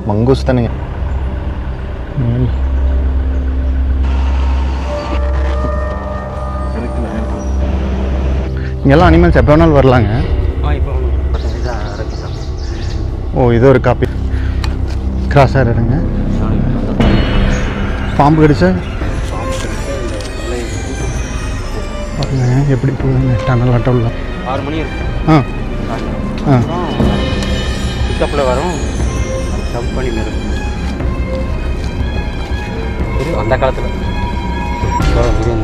Mongoose தானுங்க. இங்கெல்லாம் animals எப்போ வேணாலும் வரலாங்க. ஓ, இது ஒரு காப்பி கிராஸாக இருங்க. பாம்பு கடிச்சா பாருங்க எப்படி போகுதுங்க. டனல் ஆட்டோவில் 6 மணி இருக்கும். பிக்கப்பில் வரும். ஜம்ப் பண்ணி மேலும் அந்த காலத்தில்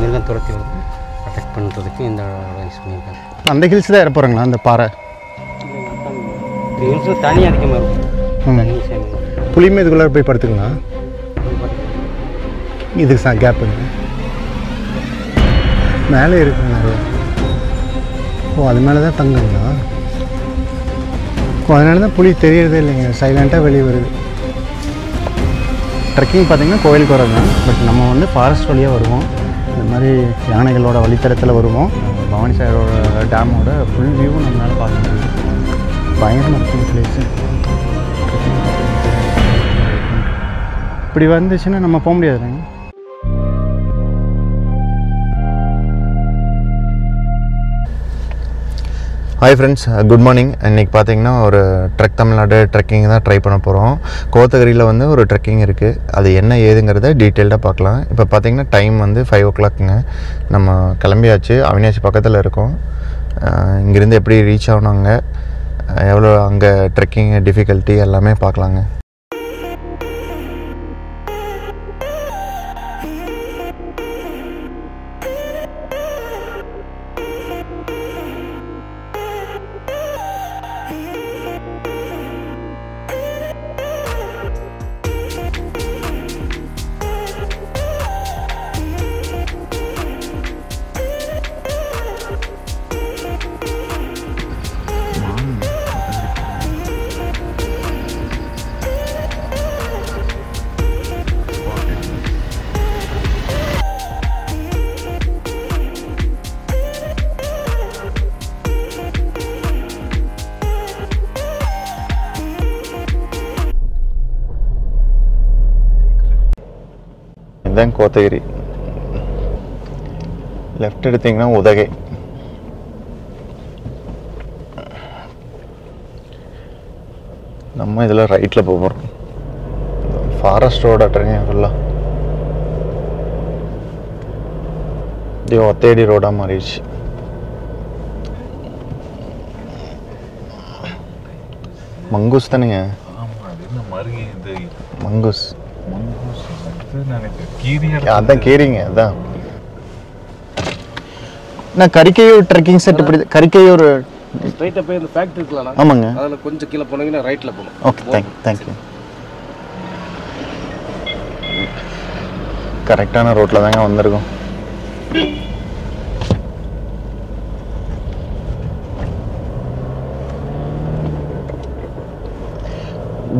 மிருகம் துரத்தி வந்து அட்டாக் பண்ணுறதுக்கு இந்த யூஸ் பண்ணியிருக்காங்க. அந்த ஹில்ஸ் தான் ஏற போகிறாங்களா அந்த பாறை? ஹில்ஸ் தனி அதிகமாக இருக்கும். புளியுமே இதுக்குள்ளே போய் படுத்துக்கலாம். இதுக்கு கேப்புங்க மேலே இருக்குங்க. ஓ, அது மேலே தான் தங்குங்களா? ஓ, அதனால தான் புலி தெரியறதே இல்லைங்க. சைலண்ட்டாக வெளியே வருது. ட்ரெக்கிங் பார்த்திங்கன்னா கோயிலுக்கு வரது தான். பட் நம்ம வந்து ஃபாரஸ்ட் வழியாக வருவோம். இந்த மாதிரி யானைகளோட வழித்தடத்தில் வருவோம். பவானி சாகரோட டேமோட ஃபுல் வியூவும் நம்மளால் பார்க்க முடியும். பயங்கரமாக இருக்கும் பிளேஸு. இப்படி வந்துச்சுன்னா நம்ம போக முடியாதுங்க. Hi friends, good morning. இன்றைக்கி பார்த்தீங்கன்னா ஒரு ட்ரெக் தமிழ்நாடு ட்ரெக்கிங் தான் ட்ரை பண்ண போகிறோம். கோத்தகிரியில் வந்து ஒரு ட்ரெக்கிங் இருக்குது. அது என்ன ஏதுங்கிறத டீட்டெயில்டாக பார்க்கலாம். இப்போ பார்த்தீங்கன்னா டைம் வந்து 5 o'clockங்க. நம்ம கிளம்பியாச்சு. அவினாசி பக்கத்தில் இருக்கோம். இங்கேருந்து எப்படி ரீச் ஆகணுங்க, எவ்வளோ அங்கே ட்ரெக்கிங் டிஃபிகல்ட்டி எல்லாமே பார்க்கலாங்க. இதுதான் கோத்தகிரி. லெஃப்ட் எடுத்தீங்கன்னா உதகை. நம்ம இதில் ரைட்டில் போகிறோம். ஃபாரஸ்ட் ரோடு ட்ரெயின் ஃபுல்லாக இது ஒத்தேடி ரோடாக மாறிடுச்சு. மங்கூஸ் தானுங்க. மங்கூஸ் அதான் கீரிங்க. அதான் நான் கரிக்கையூர் ட்ரெக்கிங் செட். இப்படி கரிக்கையூர் ஸ்ட்ரைட்டா போய் அந்த ஃபேக்டரி இருக்குல. ஆமாங்க. அதுல கொஞ்சம் கீழ போனீங்கன்னா ரைட்ல போணும். Okay, thank you. கரெக்டான ரோட்ல தாங்க வந்திருக்கோம்.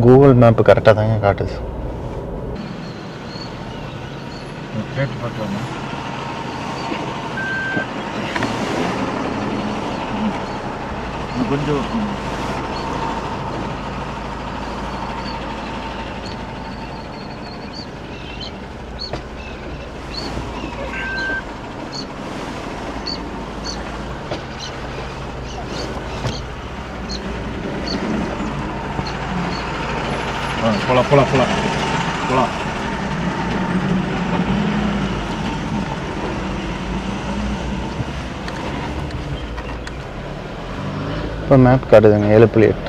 கூகுள் மேப் கரெக்டாக தாங்க காட்டுது. கொஞ்சம் போலாம். இப்போ மேப் காட்டுதுங்க 7.8.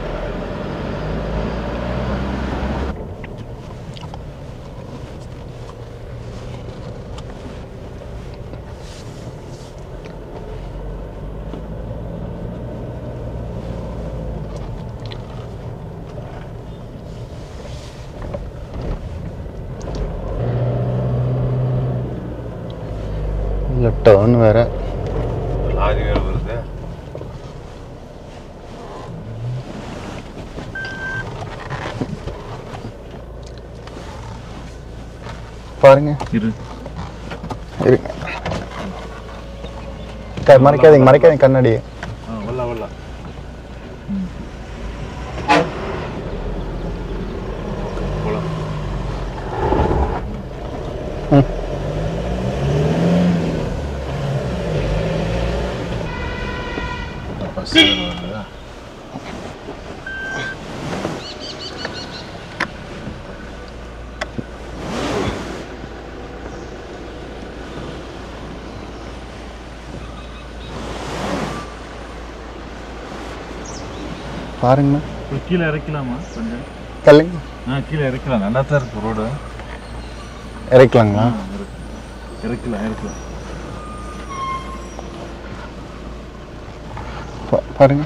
இல்லை டர்ன் வேற. லாரி வேற வருது. பாருங்க. மறைக்காதீங்க கண்ணாடி. பாருங்கண்ணா. கீழே இறக்கலாமா கொஞ்சம்? தள்ளுங்க. கீழே இறக்கலாம், நல்லா தான் இருக்கு ரோடு. இறக்கலாங்களா? இறக்கலாம். பாருங்க.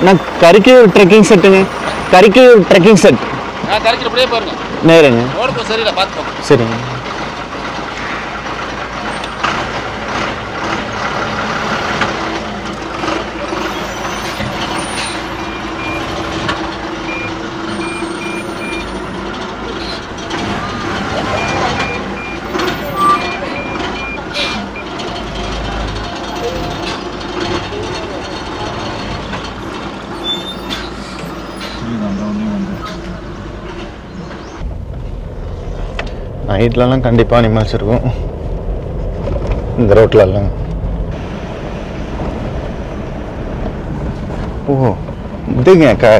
நான் கறிக்கு ட்ரெக்கிங் செட்டுங்க. கறிக்கு ட்ரெக்கிங் செட். கரைச்சிட்டு அப்படியே பாருங்க. நேருங்க. ரோடு சரியில்லை, பார்த்துக்கோங்க. சரிங்க. நைட்லலாம் கண்டிப்பாக அனிமல்ஸ் இருக்கும் இந்த ரோட்லலாம். ஓ இதுங்க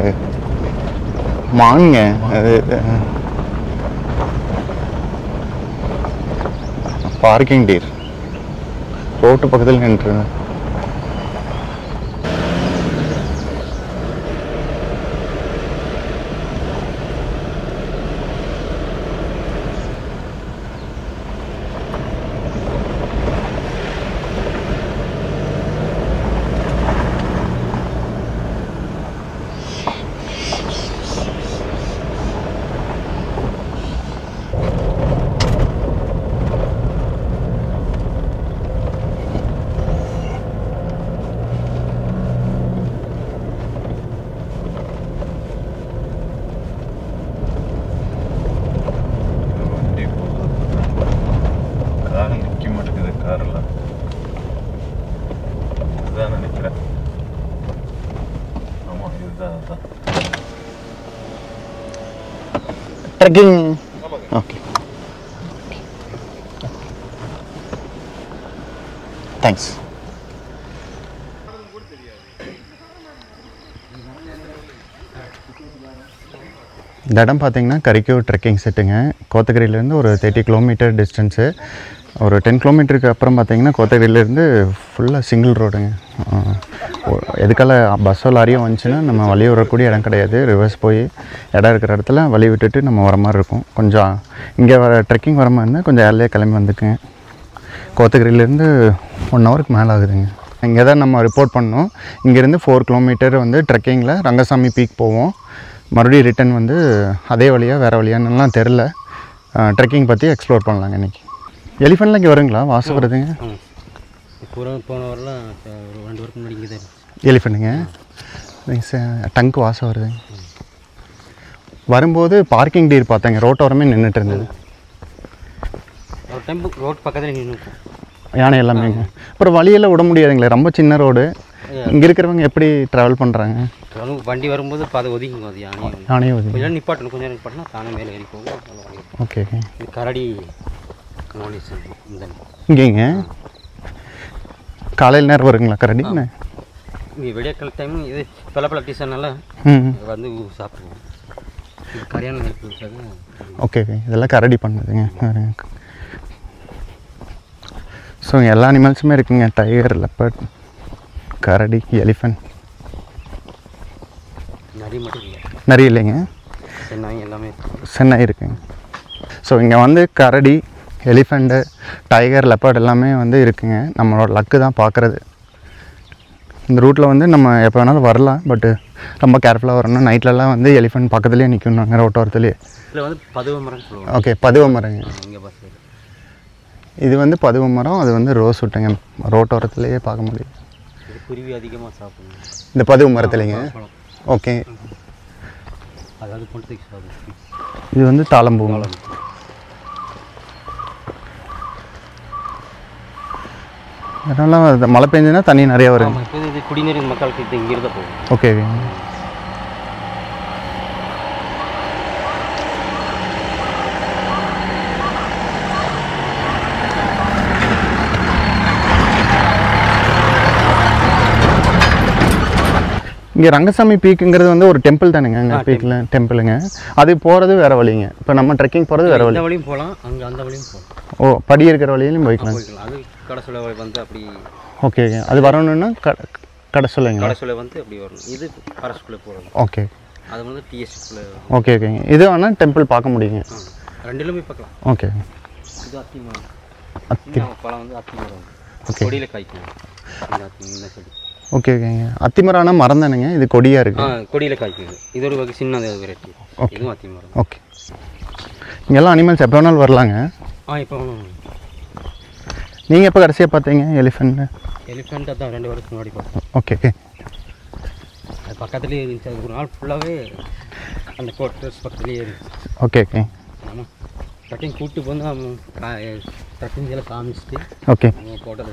மானுங்க. அது பார்க்கிங் டீர் ரோட்டு பக்கத்தில் நின்றுங்க. Trekking. Okay. Thanks. இந்த இடம் பார்த்தீங்கன்னா கரிக்கூர் ட்ரெக்கிங் செட்டுங்க. கோத்தகிரியிலேருந்து ஒரு 30 கிலோமீட்டர் டிஸ்டன்ஸு. ஒரு 10 கிலோமீட்டருக்கு அப்புறம் பார்த்தீங்கன்னா கோத்தகிரியிலேருந்து ஃபுல்லாக சிங்கிள் ரோடுங்க. எதுக்கால பஸ்ஸோ லாரியும் வந்துச்சுன்னா நம்ம வழி வரக்கூடிய இடம் கிடையாது. ரிவர்ஸ் போய் இடம் இருக்கிற இடத்துல வழி விட்டுட்டு நம்ம வர மாதிரி இருக்கும். கொஞ்சம் இங்கே வர ட்ரெக்கிங் வர மாதிரி இருந்தால் கொஞ்சம் ஏர்லியாக கிளம்பி வந்துக்குங்க. கோத்தகிரியிலேருந்து 1 ஹவருக்கு மேலே ஆகுதுங்க. இங்கே தான் நம்ம ரிப்போர்ட் பண்ணோம். இங்கேருந்து 4 கிலோமீட்டர் வந்து ட்ரெக்கிங்கில் ரங்கசாமி பீக் போவோம். மறுபடியும் ரிட்டன் வந்து அதே வழியாக வேறு வழியானலாம் தெரில. ட்ரெக்கிங் பற்றி எக்ஸ்ப்ளோர் பண்ணலாங்க இன்றைக்கி. எலிஃபெண்ட்லாம் இங்கே வருங்களா? வாசம் வருதுங்க. போன வரலாம் 2 வருஷம் முன்னாடி இங்கே தான் எலிஃபெண்ட்டுங்க. டங்கு வாசம் வருதுங்க. வரும்போது பார்க்கிங் டீர் பார்த்தேங்க, ரோட்டோரமே நின்றுட்டு இருந்தது. ஒரு டைம் ரோட் பக்கத்தில் நின்று யானை எல்லாமேங்க. அப்புறம் வழியெல்லாம் விட முடியாதுங்களே, ரொம்ப சின்ன ரோடு. இங்கே இருக்கிறவங்க எப்படி ட்ராவல் பண்ணுறாங்க? வண்டி வரும்போது அதை ஒதுக்குங்க. அது யானையை ஒதுக்கி கொஞ்சம் நிப்பாட்டணும். கொஞ்சம் நிப்பாட்டினா தானே மேலே ஏறி போகும். ஓகே. இது கரடி இங்கேங்க காலையில் நேரம் வருங்களா கரடி? இங்கே விடியக்கால டைம் இது பல டீசன்னால வந்து சாப்பிடுவோம். இது கரையான நெருப்பு. ஓகே. இதெல்லாம் கரடி பண்ணுதுங்க. ஸோ எல்லா அனிமல்ஸுமே இருக்குங்க. டைகர், லெப்பர்ட், கரடி, எலிஃபெண்ட். நிறைய மட்டும் இல்லை, நிறைய இல்லைங்க. சென்னாய் எல்லாமே சென்னாய் இருக்குங்க. ஸோ இங்கே வந்து கரடி, எலிஃபெண்ட்டு, டைகர், லெப்பர்ட் எல்லாமே வந்து இருக்குங்க. நம்மளோட லக்கு தான் பார்க்குறது. இந்த ரூட்டில் வந்து நம்ம எப்போ வேணாலும் வரலாம். பட்டு ரொம்ப கேர்ஃபுல்லாக வரணும். நைட்லலாம் வந்து எலிஃபெண்ட் பக்கத்துலேயே நிற்கணும் நாங்கள் ரோட்டோரத்துலேயே. இதில் வந்து பதுவ மரம் சொல்லுவாங்க. ஓகே, பதுவ மரங்க. இங்கே பஸ் இது வந்து பதுவ மரம், அது வந்து ரோஸ் விட்டுங்க. ரோட்டோரத்துலேயே பார்க்க முடியும். இது குருவி அதிகமாக சாப்பிடுங்க இந்த பதுவ மரத்துலேங்க. ஓகே. அதாவது பொண்ணுக்கு சாப்பிடும். இது வந்து தாளம்பூ. அதனால மழை பெஞ்சுன்னா தண்ணி நிறையா வரும். இது குடிநீர் மக்களுக்கு இங்கே இருந்தால் போகும். ஓகே. இங்கே ரங்கசாமி பீக்குங்கிறது வந்து ஒரு டெம்பிள் தானுங்க அங்கே பீக்கில் டெம்பிளுங்க அது போகிறது வேறு வழிங்க இப்போ நம்ம ட்ரெக்கிங் போகிறது வேறு வழி இந்த வழியும் போகலாம் அங்கே அந்த வழியும் போகலாம் ஓ படி இருக்கிற வழியிலையும் போய்க்கலாம் அது கடைசொலை வந்து அப்படி ஓகே ஓகே அது வரணுன்னா கடைசொல்லைங்க கடைசொலை வந்து அப்படி வரணும் இது ஃபாரஸ்ட்குள்ளே போகிறது ஓகே அது வந்து டிஎஸ்க்குள்ளே ஓகே ஓகேங்க இது வேணால் டெம்பிள் பார்க்க முடியுங்க ரெண்டுலுமே பார்க்கலாம் ஓகே இது அத்தி மரம் அத்தி பழம் வந்து அத்தி மரம் ஓகே கொடியில் காய்க்கும் இந்த அத்தி இந்த செடி ஓகே ஓகேங்க அத்திமரம் மரம் தானுங்க இது கொடியாக இருக்குது கொடியில் காய்க்குது இது ஒரு வகை சின்ன வெரைட்டி இதுவும் அத்தி மரம் ஓகே இங்கெல்லாம் அனிமல்ஸ் எப்போ வேணாலும் வரலாங்க இப்போ நீங்கள் எப்போ கடைசியாக பார்த்தீங்க எலிஃபெண்ட் தான் 2 வருஷத்துக்கு முன்னாடி பார்த்தோம் ஓகே ஓகே அது பக்கத்துலேயே இருந்துச்சு அது ஒரு நாள் ஃபுல்லாகவே அந்த கோட்டர்ஸ் பக்கத்துலேயே இருந்துச்சு ஓகே ஓகே ஆமாம் ட்ரக்கிங் கூப்பிட்டு வந்து ட்ரக்கிங் எல்லாம் காமிச்சிட்டு ஓகே கோட்டை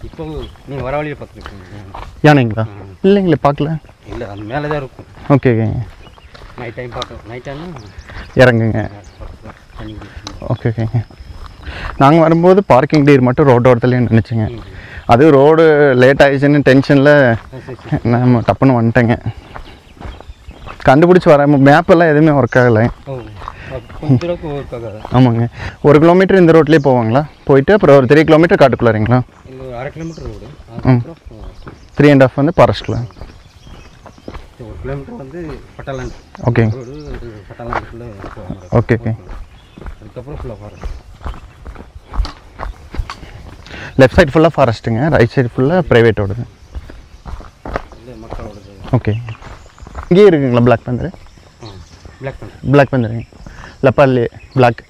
இப்போ நீங்கள் வர வழியில் பார்த்துருக்கீங்க யானைங்களா இல்லைங்களே பார்க்கல இல்லை அது மேலே தான் இருக்கும் ஓகே ஓகேங்க நைட் டைம் பார்க்கலாம் நைட் டைம்னா இறங்குங்க தண்ணி ஓகே ஓகேங்க நாங்கள் வரும்போது பார்க்கிங் டீர் மட்டும் ரோடு ஓரத்துலேயே நினச்சிங்க அது ரோடு லேட் ஆகிடுச்சுன்னு டென்ஷனில் நம்ம டப்புன்னு வந்துட்டேங்க கண்டுபிடிச்சி வர மேப்பெல்லாம் எதுவுமே ஒர்க் ஆகலை ஆமாங்க 1 கிலோமீட்டர் இந்த ரோட்லேயே போவாங்களா போயிட்டு அப்புறம் ஒரு 3 கிலோமீட்டர் காட்டுக்குள்ளாரிங்களா 1/2 கிலோமீட்டர் ரோடு 3.5 வந்து ஃபாரஸ்ட்டில் 1 கிலோமீட்டர் வந்து பட்டாளம் ஓகே ரோடு பட்டாளத்துக்குள்ளே ஓகே ஓகே அதுக்கப்புறம் ஃபுல்லாக ஃபாரஸ்ட் லெஃப்ட் சைடு ஃபுல்லாக ஃபாரஸ்ட்டுங்க ரைட் சைடு ஃபுல்லாக ப்ரைவேட்டோடது இல்லை மக்களோடது ஓகே இங்கேயே இருக்குங்களா பிளாக் பந்தர் பிளாக் பந்தருங்க லெப்பார்லே பிளாக்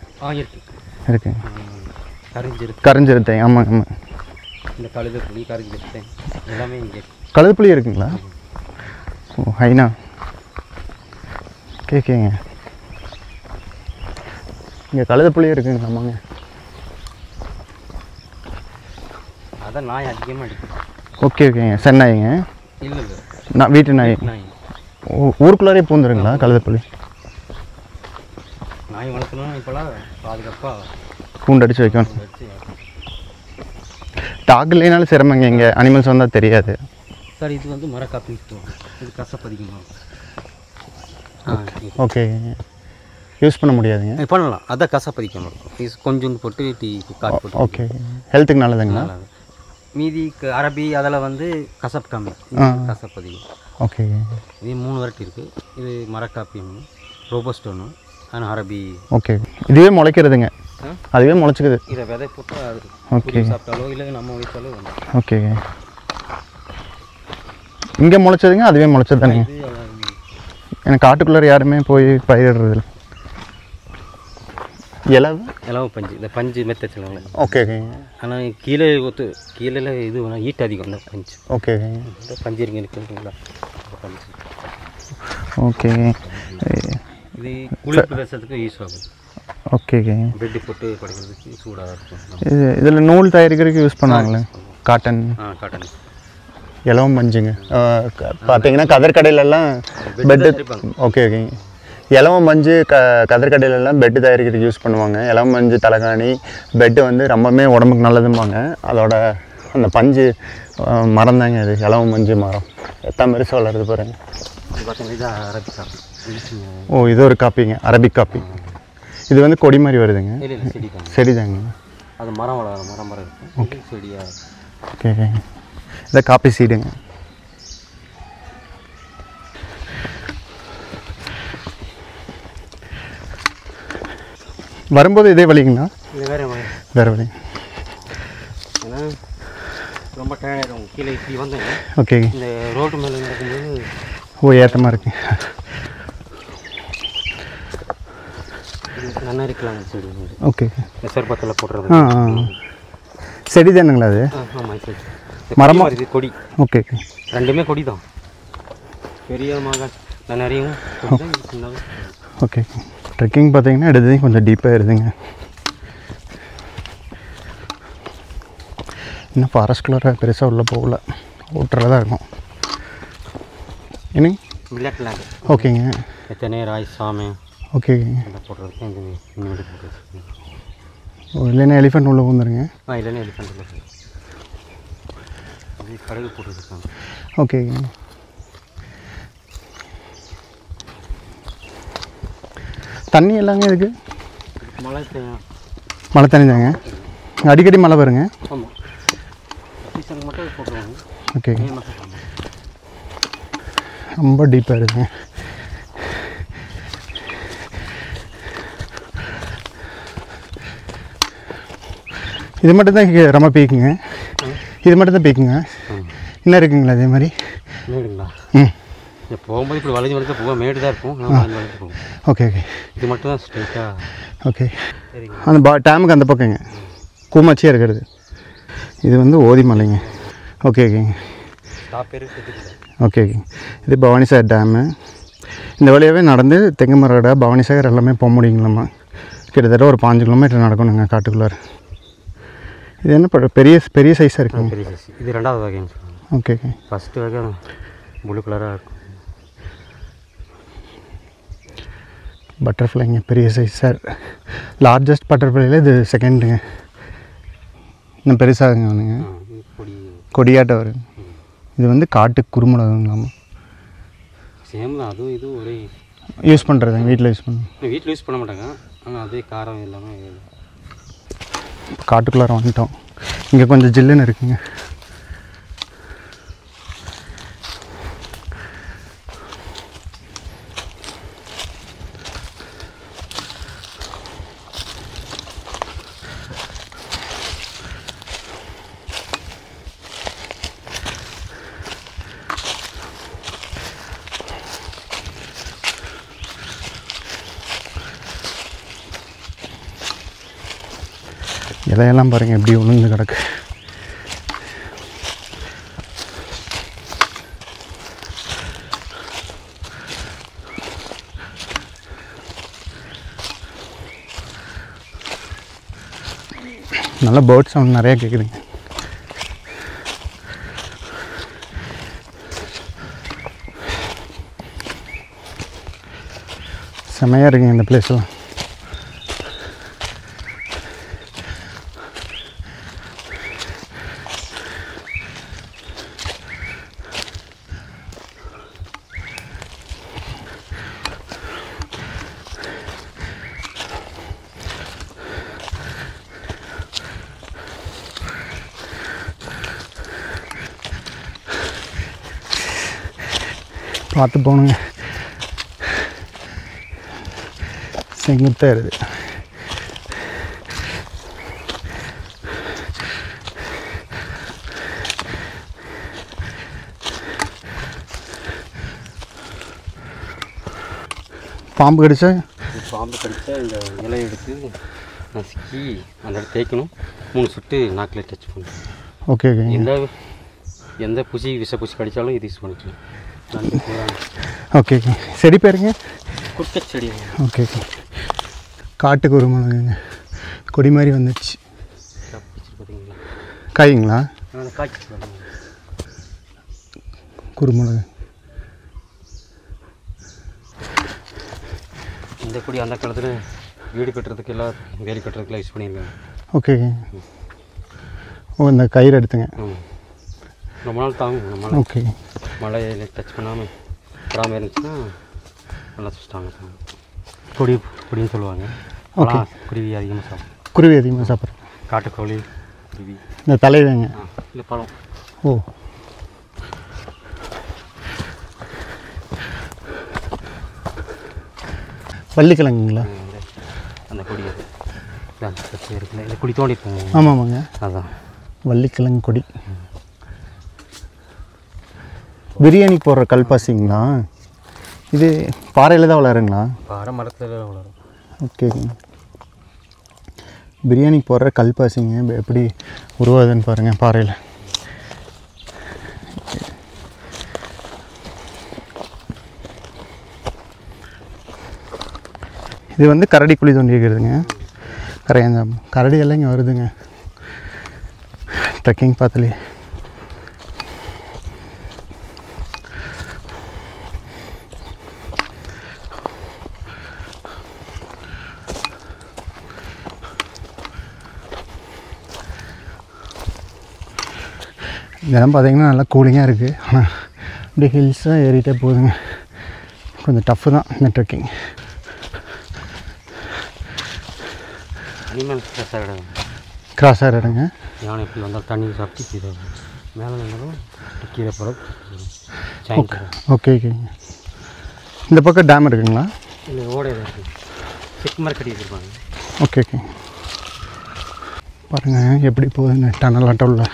இருக்கு கரைஞ்சிருத்தை ஆமாங்க ஆமாம் இந்த கழுதைப்புளி கரைஞ்சிருத்தை எல்லாமே இங்கே கழுதைப்புளி இருக்குங்களா ஓ ஹைனா கேட்குங்க இங்கே கழுதைப்புளி இருக்குங்களா ஆமாங்க அதான் நாய் அதிகமாக அடிக்கும் ஓகே ஓகேங்க சென்னாய்ங்க இல்லை இல்லை நான் வீட்டு நாய் ஊருக்குள்ளாரே பூந்துருங்களா கழுதைப்புளி நாய் வளர்க்கணும் இப்போலாம் பாதுகாப்பாக பூண்டு அடித்து வைக்கணும் டாக் இல்லைனாலும் சிரமங்க இங்கே அனிமல்ஸ் வந்தால் தெரியாது சார் இது வந்து மரக்காப்பி இது கசப்பதிகமாக ஓகே யூஸ் பண்ண முடியாதுங்க பண்ணலாம் அதான் கசப்பதிக்கணும் இது கொஞ்சோண்டு போட்டு டீ காஃபி போட்டு ஓகே ஹெல்த்துக்கு நல்லதுங்களா மீதி அரபி அதில் வந்து கசப்பு கம்மி கசப்பதிகம் ஓகே இது 3 வெரைட்டி இருக்குது இது மரக்காப்பி ஒன்று ரோபஸ்ட் ஒன்று ஆனால் அரபி ஓகே இதுவே முளைக்கிறதுங்க அதுவே முளைச்சிக்குது இதை விதை போட்டு அது ஓகே சாப்பிட்டாலோ இல்லை நம்ம வச்சாலோ ஓகே இங்கே முளைச்சதுங்க அதுவே முளைச்சது தானேங்க எனக்கு காட்டுக்குள்ளார யாருமே போய் பயிரிடுறதில்ல இலவு பஞ்சு இந்த பஞ்சு மெத்த சொல்லுவாங்க ஓகே ஓகேங்க ஆனால் கீழே கீழே இது ஈட்டு அதிகம் இந்த பஞ்சு ஓகே இந்த பஞ்சு இருக்கு இருக்குங்களா பஞ்சு ஓகே இது குளிர் பிரதேசத்துக்கு யூஸ் ஆகும் ஓகே பெட்டு போட்டு படிக்கிறதுக்கு சூடாக இருக்கும் இதில் நூல் தயாரிக்கிறதுக்கு யூஸ் பண்ணுவாங்களே காட்டன் காட்டன் இலவம் பஞ்சுங்க பார்த்தீங்கன்னா கதற்கடையிலெல்லாம் பெட்டு ஓகே ஓகேங்க இலவம் பஞ்சு கதற்கடையிலெல்லாம் பெட்டு தயாரிக்கிறதுக்கு யூஸ் பண்ணுவாங்க இலவம் பஞ்சு தலைகாணி பெட்டு வந்து ரொம்பவுமே உடம்புக்கு நல்லதும்பாங்க அதோட அந்த பஞ்சு மரம் தாங்க அது இலவம் பஞ்சு மரம் எத்தனை பெருசு வளருது பாருங்க அரபிக் காப்பி ஓ இது ஒரு காப்பிங்க அரபிக் காப்பி இது வந்து கொடி மாதிரி வருதுங்க செடி தாங்க அது மரம் மரம் இருக்கும் செடியாக ஓகே இதை காப்பி சீடுங்க வரும்போது இதே வழிங்களா வேறு வழி ஏன்னா ரொம்ப டயர்டாகிடும் கீழே இப்படி வந்தேன் ஓகே இந்த ரோட்டு மேலே நடக்கும்போது ஓ ஏற்றமாக இருக்கு நல்லா இருக்கலாம் செடி ஓகே சர்பத்தில் போடுறது செடி தானுங்களா அது ஆமாம் சரி மரமாக இது கொடி ஓகே ரெண்டுமே கொடி தான் பெரிய மகன் நிறையும் ஓகே ட்ரெக்கிங் பார்த்தீங்கன்னா எடுத்ததையும் கொஞ்சம் டீப்பாக இருதுங்க இன்னும் ஃபாரஸ்ட்குள்ளார பெருசாக உள்ளே போகல ஓட்டரில் தான் இருக்கும் என்னங்க மில்லட் லேண்ட் ஓகேங்க எத்தனை ராய் சாமி ஓகே போடுறதுக்கு இந்த போடுறது ஓ இல்லைன்னா எலிஃபெண்ட் உள்ளே வந்துருங்க இல்லைன்னா எலிஃபெண்ட் அது கடையில் போட்டுருக்காங்க. ஓகேங்க. தண்ணி எல்லாங்க இதுக்கு மழை தண்ணி தாங்க. அடிக்கடி மழை வருங்க. ஆமாம், சீசனுக்கு மட்டும் போட்டுருவாங்க. ஓகேங்க. ரொம்ப டீப்பாக இருக்குங்க. இது மட்டும்தான் ரொம்ப பீக்குங்க. இது மட்டும்தான் பீக்குங்க. இன்னும் இருக்குங்களா அதே மாதிரி? மேடுங்களா? ம். போகும்போது இப்படி வளைஞ்சு வளைஞ்சு போக மேடு தான் இருக்கும். வளைஞ்சு வளைஞ்சு போகும். Okay okay. இது மட்டும் தான் ஸ்ட்ரைட்டாக. ஓகே. சரிங்க. அந்த டேமுக்கு அந்த பக்கங்க கூமாச்சியாக இருக்கிறது. இது வந்து ஓதிமலைங்க. ஓகே ஓகேங்க. ஓகே ஓகேங்க. இது பவானிசாகர் டேமு. இந்த வழியாகவே நடந்து தெங்குமரடை பவானிசாகர் எல்லாமே போக முடியுங்களாம்மா. கிட்டத்தட்ட ஒரு 5 கிலோமீட்டர் நடக்கணுங்க காட்டுக்குள்ளார. இது என்ன பெரிய பெரிய சைஸாக இருக்குங்க. பெரிய சைஸ். இது 2வது வகைன்னு சொல்லுவாங்க. Okay okay. ஃபஸ்ட்டு வகை ப்ளூ கலராக இருக்கும். பட்டர்ஃப்ளைங்க பெரிய சைஸ் சார். லார்ஜஸ்ட் பட்டர்ஃப்ளைல இது செகண்டுங்க. இன்னும் பெருசாகுங்க அவனுங்க. கொடியாட்டம் வருங்க. இது வந்து காட்டு குறுமிளகுங்களாமா. சேம் தான். அதுவும் இதுவும் ஒரே யூஸ் பண்ணுறதுங்க. வீட்டில் யூஸ் பண்ணுங்க. வீட்டில் யூஸ் பண்ண மாட்டாங்க. ஆனால் அதே காரம் எல்லாமே. காட்டுக்குள்ளார வந்துட்டோம். இங்கே கொஞ்சம் ஜில்லுன்னு இருக்குங்க. இலையெல்லாம் பாருங்கள் எப்படி உளுந்து கிடக்கு. நல்லா பேர்ட் சவுண்ட் நிறையா கேட்குதுங்க. செமையாக இருக்குங்க இந்த பிளேஸ்லாம். பார்த்து போகணுங்க. செங்குத்தாக இருக்குது. பாம்பு கடிச்சா இந்த இலையை எடுத்து நசுக்கி அந்த இடத்துல தேய்க்கணும். 3 சுட்டு நாக்கில் டச் பண்ணணும். Okay okay. எந்த பூச்சி விஷப்பூச்சி கடித்தாலும் இது யூஸ் பண்ணிக்கலாம். Okay okay. செடி பேருங்க? குட்டை செடி. Okay okay. காட்டுக்கு ஒரு மிளகுங்க. கொடி மாதிரி வந்துடுச்சு. பார்த்தீங்களா? காய்ங்களா? காய்ச்சி குறுமிளகு. இந்த கொடி அந்த காலத்தில் வீடு கட்டுறதுக்கு எல்லாம் வேலி கட்டுறதுக்குலாம் யூஸ் பண்ணியிருக்காங்க. ஓகே. ஓ, இந்த கயிறு எடுத்துங்க. ரொம்ப நாள் தாங்க. மழை. ஓகே. மழையில் டச் பண்ணாமல் வராமல் இருந்துச்சுன்னா நல்லா சுட்டாங்க. கொடின்னு சொல்லுவாங்க. ஓகே. குருவி அதிகமாக சாப்பிடும். குருவி அதிகமாக சாப்பிட்றோம். காட்டுக்கோழி, குருவி. இந்த தலைவங்க. இல்லை பழம். ஓ, வள்ளிக்கிழங்குங்களா? அந்த கொடி அது இருக்குல்ல, இந்த கொடி தோண்டி போவோம். ஆமாம் ஆமாங்க. அதுதான் வள்ளிக்கிழங்கு கொடி. பிரியாணி போடுற கல்பாசிங்களா? இது பாறையில் தான் வளருங்களா? பாறை மரத்தில் வளரும். ஓகே. பிரியாணிக்கு போடுற கல்பாசிங்க எப்படி உருவாதுன்னு பாருங்கள் பாறையில். இது வந்து கரடி குழி தோண்டி இருக்கிறதுங்க. கரடி எல்லாம் இங்கே வருதுங்க ட்ரெக்கிங் பார்த்துலேயே. இதெல்லாம் பார்த்திங்கன்னா நல்லா கூலிங்காக இருக்குது. ஆனால் அப்படியே ஹில்ஸாக ஏறிட்டே போகுதுங்க. கொஞ்சம் டஃப்பு தான் இந்த ட்ரெக்கிங். அனிமல் கிராஸ் ஆகிற இடங்க. யானை எப்படி வந்தால் தண்ணி சாப்பிட்டு கீழே மேலே இருந்தாலும் கீழே போகிற. ஓகே ஓகேங்க. இந்த பக்கம் டேம் இருக்குங்களா? இல்லை, ஓடை இருக்குது. செக் மாதிரி கட்டி வச்சுருப்பாங்க. Okay okay. பாருங்கள் எப்படி போகுதுங்க டனல் ஆட்டோவில்.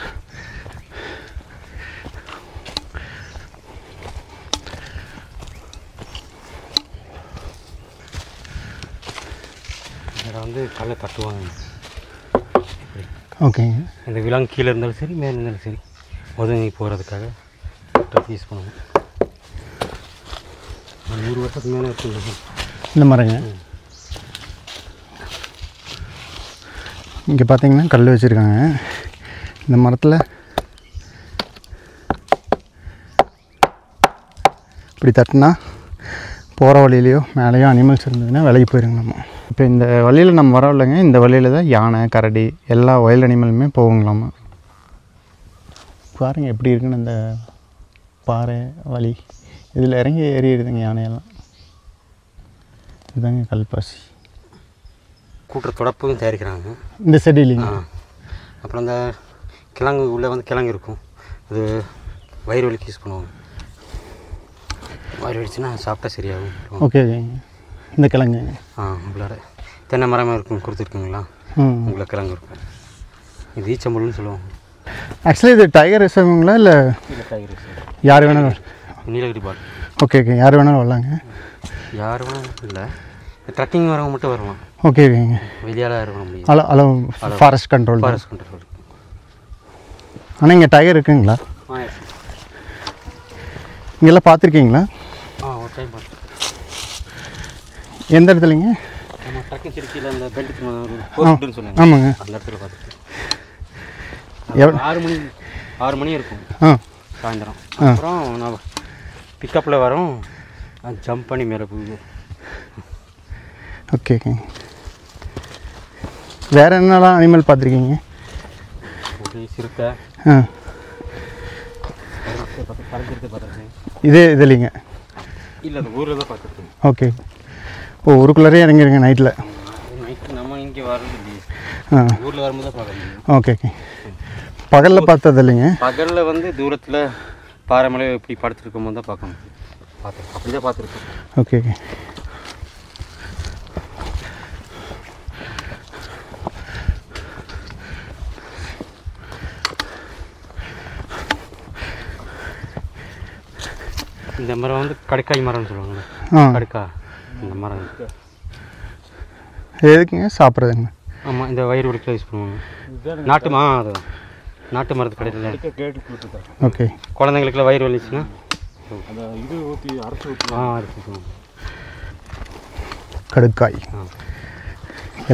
இதில் வந்து கல்லை கட்டுவாங்க. ஓகேங்க. இந்த விலங்கு கீழே இருந்தாலும் சரி மேலே இருந்தாலும் சரி ஒதுங்கி போகிறதுக்காக யூஸ் பண்ணுவோம். 100 வருஷத்துக்கு மேலே இருக்குங்க இந்த மரங்க. இங்கே பார்த்தீங்கன்னா கல் வச்சுருக்காங்க. இந்த மரத்தில் இப்படி தட்டினா போகிற வழியிலையோ மேலேயோ அனிமல்ஸ் இருந்ததுன்னா விலகி போயிருங்க நம்ம. இப்போ இந்த வழியில் நம்ம வரோம் இல்லைங்க, இந்த வழியில் தான் யானை, கரடி எல்லா வயல் அனிமலுமே போகுங்களாமா. பாருங்கள் எப்படி இருக்குன்னு இந்த பாறை வழி. இதில் இறங்கி ஏறிடுதுங்க யானையெல்லாம். இதுதாங்க கல்பாசி. கூட்டுற தொடப்பும் தயாரிக்கிறாங்க இந்த செடியிலிங்க. அப்புறம் அந்த கிழங்கு உள்ளே வந்து கிழங்கு இருக்கும், அது வயிறு வலிக்கு யூஸ் பண்ணுவாங்க. வயிறு வலிச்சுன்னா சாப்பிட்டா சரியாகும். ஓகே இந்த கிழங்கு உள்ளார தென்னை மரமாக இருக்கும் கொடுத்துருக்குங்களா, உங்களை கிழங்கு இருக்கும். இது ஈச்சம்புல்னு சொல்லுவாங்க. ஆக்சுவலி இது டைகர் ரிசர்வுங்களா இல்லை டைகர் ரிசர்வ்? யார் வேணாலும் நீலகிரி பாட்டு. Okay okay. யார் வேணாலும் வரலாங்க. யார் வேணாலும் இல்லை, ட்ரக்கிங் வரவங்க மட்டும் வரலாம். ஓகே ஓகேங்க. வெளியால் இருக்க முடியும். Hello forest control. Forest control. ஆனால் இங்கே டைகர் இருக்குங்களா? இங்கெல்லாம் பார்த்துருக்கீங்களா? ஒரு டைம் பார்த்து. எந்த இடத்துலைங்க? நம்ம ட்ரக்கிங் திருச்சியில் அந்த பெல்ட்டுன்னு சொன்னாங்க. ஆமாங்க. அந்த இடத்துல பார்த்துருக்கேன். எவ்வளோ? 6 மணி இருக்கும் சாயந்தரம். ஆ. அப்புறம் நான் பிக்கப்பில் வரோம், ஜம்ப் பண்ணி மேலே போகுது. Okay okay. வேறு என்னெல்லாம் அனிமல் பார்த்துருக்கீங்க? சிறுத்தை, ஆ, பறந்துட்டு பார்த்துருக்கேன். இது இல்லைங்க. இல்லை, அந்த ஊரில் தான் பார்த்துருக்கேன். ஓகே. ஓ, ஊருக்குள்ளே இறங்கிருங்க நைட்டில்? நைட்டு நம்ம இங்கே வர்றது இல்லையே, ஆ ஊரில் வரும்போது தான் பார்க்க முடியும். Okay okay. பகலில் பார்த்தது இல்லைங்க? பகலில் வந்து தூரத்தில் பாறை மலை இப்படி படுத்துருக்கும் போது தான் பார்க்க முடியும். பார்த்துருக்கேன், அப்படி தான் பார்த்துருக்கேன். Okay okay. இந்த மரம் வந்து கடுக்காய் மரம்னு சொல்லுவாங்க. கடுக்கா இந்த மரம் எதுக்குங்க சாப்பிட்றதுங்க? ஆமாம், இந்த வயிறு வலிக்கு யூஸ் பண்ணுவாங்க. அது நாட்டு மரத்து கடையில். ஓகே. குழந்தைங்களுக்குலாம் வயிறு வலிச்சுன்னா இது ஊற்றி அரைச்சி அரைச்சி கடுக்காய்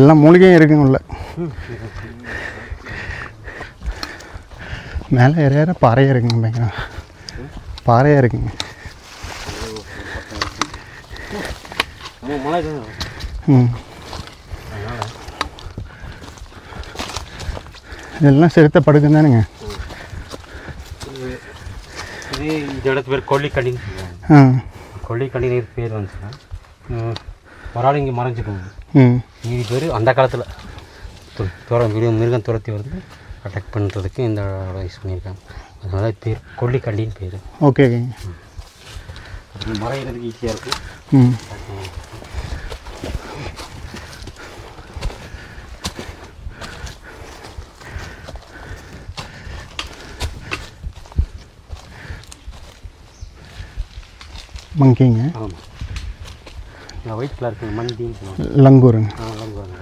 எல்லாம் மூலிகையும் இருக்குங்க உள்ள. மேலே ஏற பாறையாக இருக்குங்க, பயங்கர பாறையாக இருக்குங்க. மழை ம். இதெல்லாம் சிறுத்தை படுக்குன்னு தானுங்க. இது இந்த இடத்து பேர் கொல்லிக்கண்டின்னு சொல்லுவாங்க. கொல்லிக்கண்டின்னு பேர் வந்துச்சுன்னா ஒரு ஆள் இங்கே மறைஞ்சிக்கோங்க. மீதி பேர் அந்த காலத்தில் மிருகம் துரத்தி வந்து அட்டாக் பண்ணுறதுக்கு இந்த யூஸ் பண்ணியிருக்காங்க. அதனால பேர் கொல்லிக்கண்டின்னு பேர். ஓகே ஓகேங்க. மறைகிறதுக்கு ஈஸியாக இருக்குது. ம். மங்கிங்க. ஆமாம், ஒயிட் கலர் இருக்குங்க, மண்டின்னு சொல்லுவாங்க. லங்கூருங்க. லங்கூருங்க.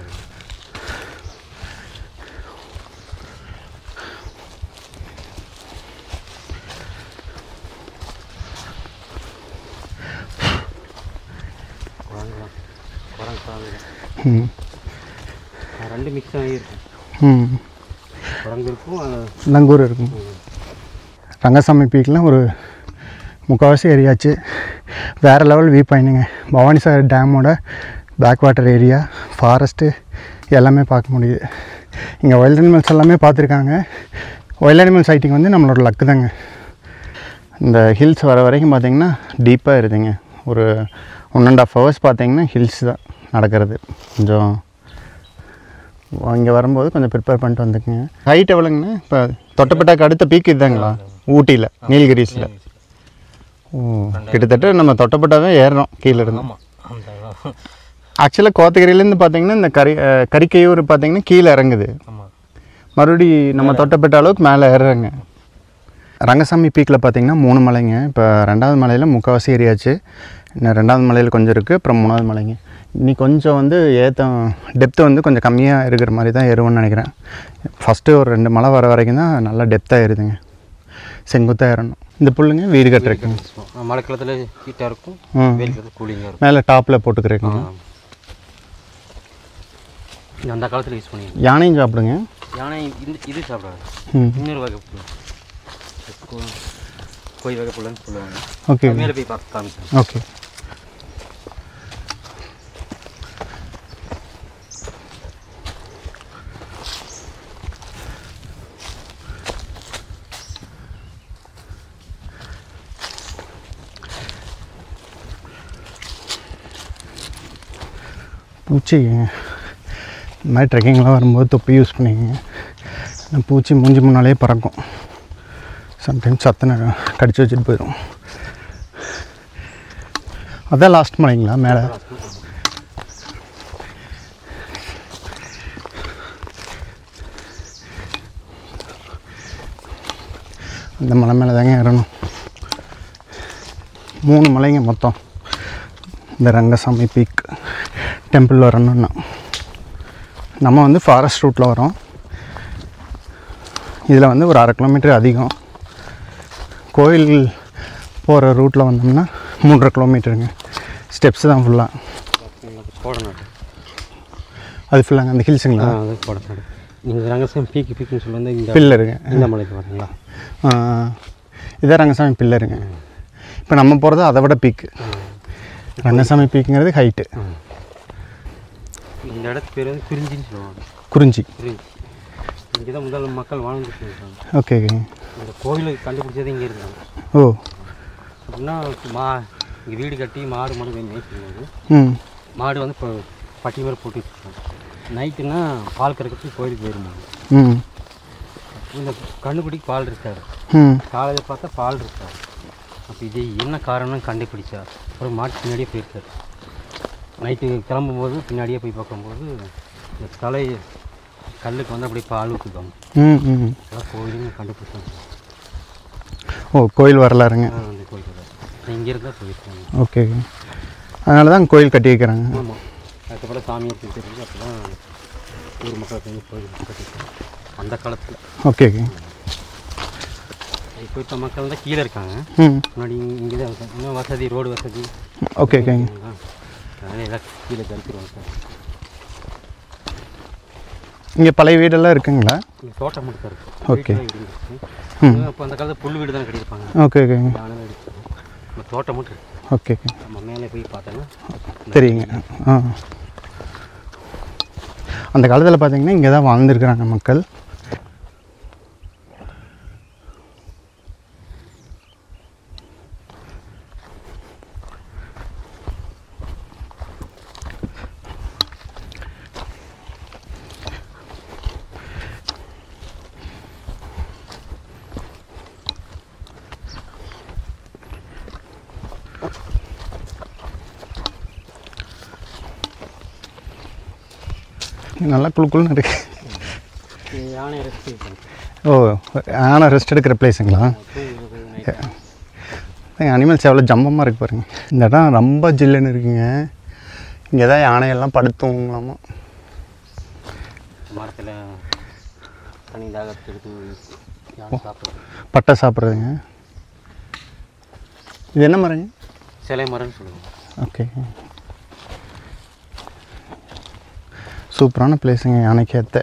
ரெண்டு மிக்ஸ் ஆகி இருக்கும். குரங்கு இருக்கும், லங்கூர் இருக்கும். ரங்கசாமி பீக்லாம் ஒரு முக்கால்வாசி ஏரியாச்சு. வேறு லெவல் வியூ பாயிண்ட்டுங்க. பவானிசாகர் டேமோட பேக் வாட்டர் ஏரியா, ஃபாரஸ்ட்டு எல்லாமே பார்க்க முடியுது. இங்கே வைல்ட் அனிமல்ஸ் எல்லாமே பார்த்துருக்காங்க. வைல்ட் அனிமல் சைட்டிங் வந்து நம்மளோட லக்கு தாங்க. இந்த ஹில்ஸ் வர வரைக்கும் பார்த்திங்கன்னா டீப்பாக இருதுங்க. ஒரு 1.5 hours பார்த்திங்கன்னா ஹில்ஸ் தான் நடக்கிறது. கொஞ்சம் இங்கே வரும்போது கொஞ்சம் ப்ரிப்பேர் பண்ணிட்டு வந்துக்குங்க. ஹைட் எவ்வளோங்கண்ணா? இப்போ தொட்டப்பட்டாக்கு அடுத்த பீக் இதுதாங்களா ஊட்டியில் நீலகிரிஸில்? ஓ, கிட்டத்தட்ட நம்ம தொட்டப்பட்டாவே ஏறுறோம் கீழே இருந்து. ஆக்சுவலாக கோத்தகிரிலேருந்து பார்த்திங்கன்னா இந்த கரிக்கையூர் பார்த்திங்கன்னா கீழே இறங்குது, மறுபடி நம்ம தொட்டப்பட்ட அளவுக்கு மேலே ஏறுறாங்க. ரங்கசாமி பீக்கில் பார்த்திங்கன்னா 3 மலைங்க. இப்போ 2வது மலையில் முக்கால்வாசி ஏரியாச்சு. இன்னும் 2வது மலையில் கொஞ்சம் இருக்குது, அப்புறம் 3வது மலைங்க. இன்னைக்கு கொஞ்சம் வந்து டெப்த்து வந்து கொஞ்சம் கம்மியாக இருக்கிற மாதிரி தான் ஏறுவோன்னு நினைக்கிறேன். ஃபஸ்ட்டு ஒரு 2 மலை வர வரைக்கும் தான் நல்லா டெப்த்தாக ஏறுதுங்க, செங்குத்தாக ஏறணும். இந்த புல்லுங்க வீடு கட்டுறதுக்கு மழை காலத்தில் ஹீட்டாக இருக்கும், வெயில் காலத்தில் கூலிங்காக இருக்கும். மேலே டாப்பில் போட்டுக்கிறேங்க. அந்த காலத்தில் யூஸ் பண்ணி யானையும் சாப்பிடுங்க. யானை இது சாப்பிடாது, இன்னொரு வகை புல், கோய் வகை புல்லுன்னு சொல்லுவாங்க. ஓகே, மேலே போய் பார்த்து காமிச்சேன். ஓகே. பூச்சி இந்த மாதிரி ட்ரெக்கிங்லாம் வரும்போது தொப்பி யூஸ் பண்ணிக்கங்க. பூச்சி மூஞ்சி முன்னாலே பறக்கும், சம்டைம்ஸ் சத்தனை கடிச்சு வச்சுட்டு போயிடும். அதான் லாஸ்ட் மலைங்களா மேலே? அந்த மலை மேலே தாங்க ஏறணும். 3 மலைங்க மொத்தம். இந்த ரங்கசாமி பீக் டெம்பிள் வரணும்னா நம்ம வந்து ஃபாரஸ்ட் ரூட்டில் வரோம். இதில் வந்து ஒரு 1/2 கிலோமீட்டர் அதிகம். கோயில் போகிற ரூட்டில் வந்தோம்னா 3.5 கிலோமீட்டருங்க. ஸ்டெப்ஸ் தான் ஃபுல்லாக. கோடநாடு அது ஃபுல்லாங்க அந்த ஹில்ஸுங்களா? அது கோடநாடு. நீங்கள் ரங்கசாமி பீக்குன்னு சொல்லி வந்து இந்த பில்லருங்க. இந்த மலைக்கு வரீங்களா? இதான் ரங்கசாமி பில்லருங்க. இப்போ நம்ம போகிறது அதை விட பீக்கு. ரங்கசாமி பீக்குங்கிறது ஹைட்டு. இந்த இடத்து பேர் வந்து குறிஞ்சின்னு சொல்லுவாங்க. குறிஞ்சி. இங்கே தான் முதல் மக்கள் வாழ்ந்துட்டு இருக்காங்க. ஓகே. இந்த கோயிலை கண்டுபிடிச்சது இங்கே இருந்தாங்க. ஓ, அப்படின்னா இங்கே வீடு கட்டி மாடு மேய்ச்சிருந்தாங்க. மாடு வந்து இப்போ பட்டி மேலே போட்டு வச்சுருக்காங்க. நைட்டுன்னா பால் கறக்கிறதுக்கு கோயிலுக்கு போயிருந்தாங்க. இந்த கண்டுபிடிக்கு பால் இருக்காது, காலையில் பார்த்தா பால் இருக்காது. அப்போ இது என்ன காரணம்னு கண்டுபிடிச்சா அப்புறம் மாட்டு பின்னாடியே போயிருக்காரு. நைட்டு கிளம்பும்போது பின்னாடியே போய் பார்க்கும்போது இந்த தலை கல்லுக்கு வந்து அப்படி பால் ஊற்றுவாங்க. அதான் கோயிலுன்னு கண்டுபிடிச்சாங்க. ஓ, கோயில் வரலாறுங்க. அந்த கோயில் இங்கே இருந்தால் போயிருக்காங்க. ஓகே, அதனால தான் கோயில் கட்டி வைக்கிறாங்க. ஆமாம், அதுக்கப்புறம் சாமியை தெரிஞ்சு அப்போ தான் ஊர் மக்கள் சேர்ந்து கோயில் கட்டிருக்காங்க அந்த காலத்தில். ஓகே. இப்போ இருக்க மக்கள் தான் கீழே இருக்காங்க. முன்னாடி இங்கே தான் இருக்காங்க. இன்னும் வசதி, ரோடு வசதி. ஓகே. ஓகேங்க. அதனால் எல்லாம் கீழே கழிச்சிருவாங்க சார். இங்கே பழைய வீடெல்லாம் இருக்குங்களா? இங்கே தோட்டம் மட்டும் தான் இருக்குது. ஓகே. அப்போ அந்த காலத்தில் புல் வீடு தான் கட்டியிருப்பாங்க. ஓகே. ஓகேங்க. யானை அடிப்பாங்க. நம்ம தோட்டம் மட்டும் இருக்குது. ஓகே. நம்ம மேலே போய் பார்த்தோன்னா தெரியுங்க. அந்த காலத்தில் பார்த்தீங்கன்னா இங்கே தான் வாழ்ந்துருக்குறாங்க மக்கள். நல்லா குழுக்குள்னு இருக்கு. யானை ரெஸ்ட். ஓ, யானை ரெஸ்ட் எடுக்கிற பிளேஸுங்களா? அனிமல்ஸ் எவ்வளோ ஜம்பமாக இருக்குது பாருங்க. இந்த இடம் ரொம்ப ஜில்லுன்னு இருக்குங்க. இங்கே தான் யானையெல்லாம் படுத்துங்களாமா. மரத்தில் தனி தாகத்தை எடுத்து பட்டை சாப்பிட்றதுங்க. இது என்ன மரங்க? சிலை மரம்னு சொல்லுவாங்க. ஓகே. சூப்பரான பிளேஸுங்க. யானைக்கு ஏற்ற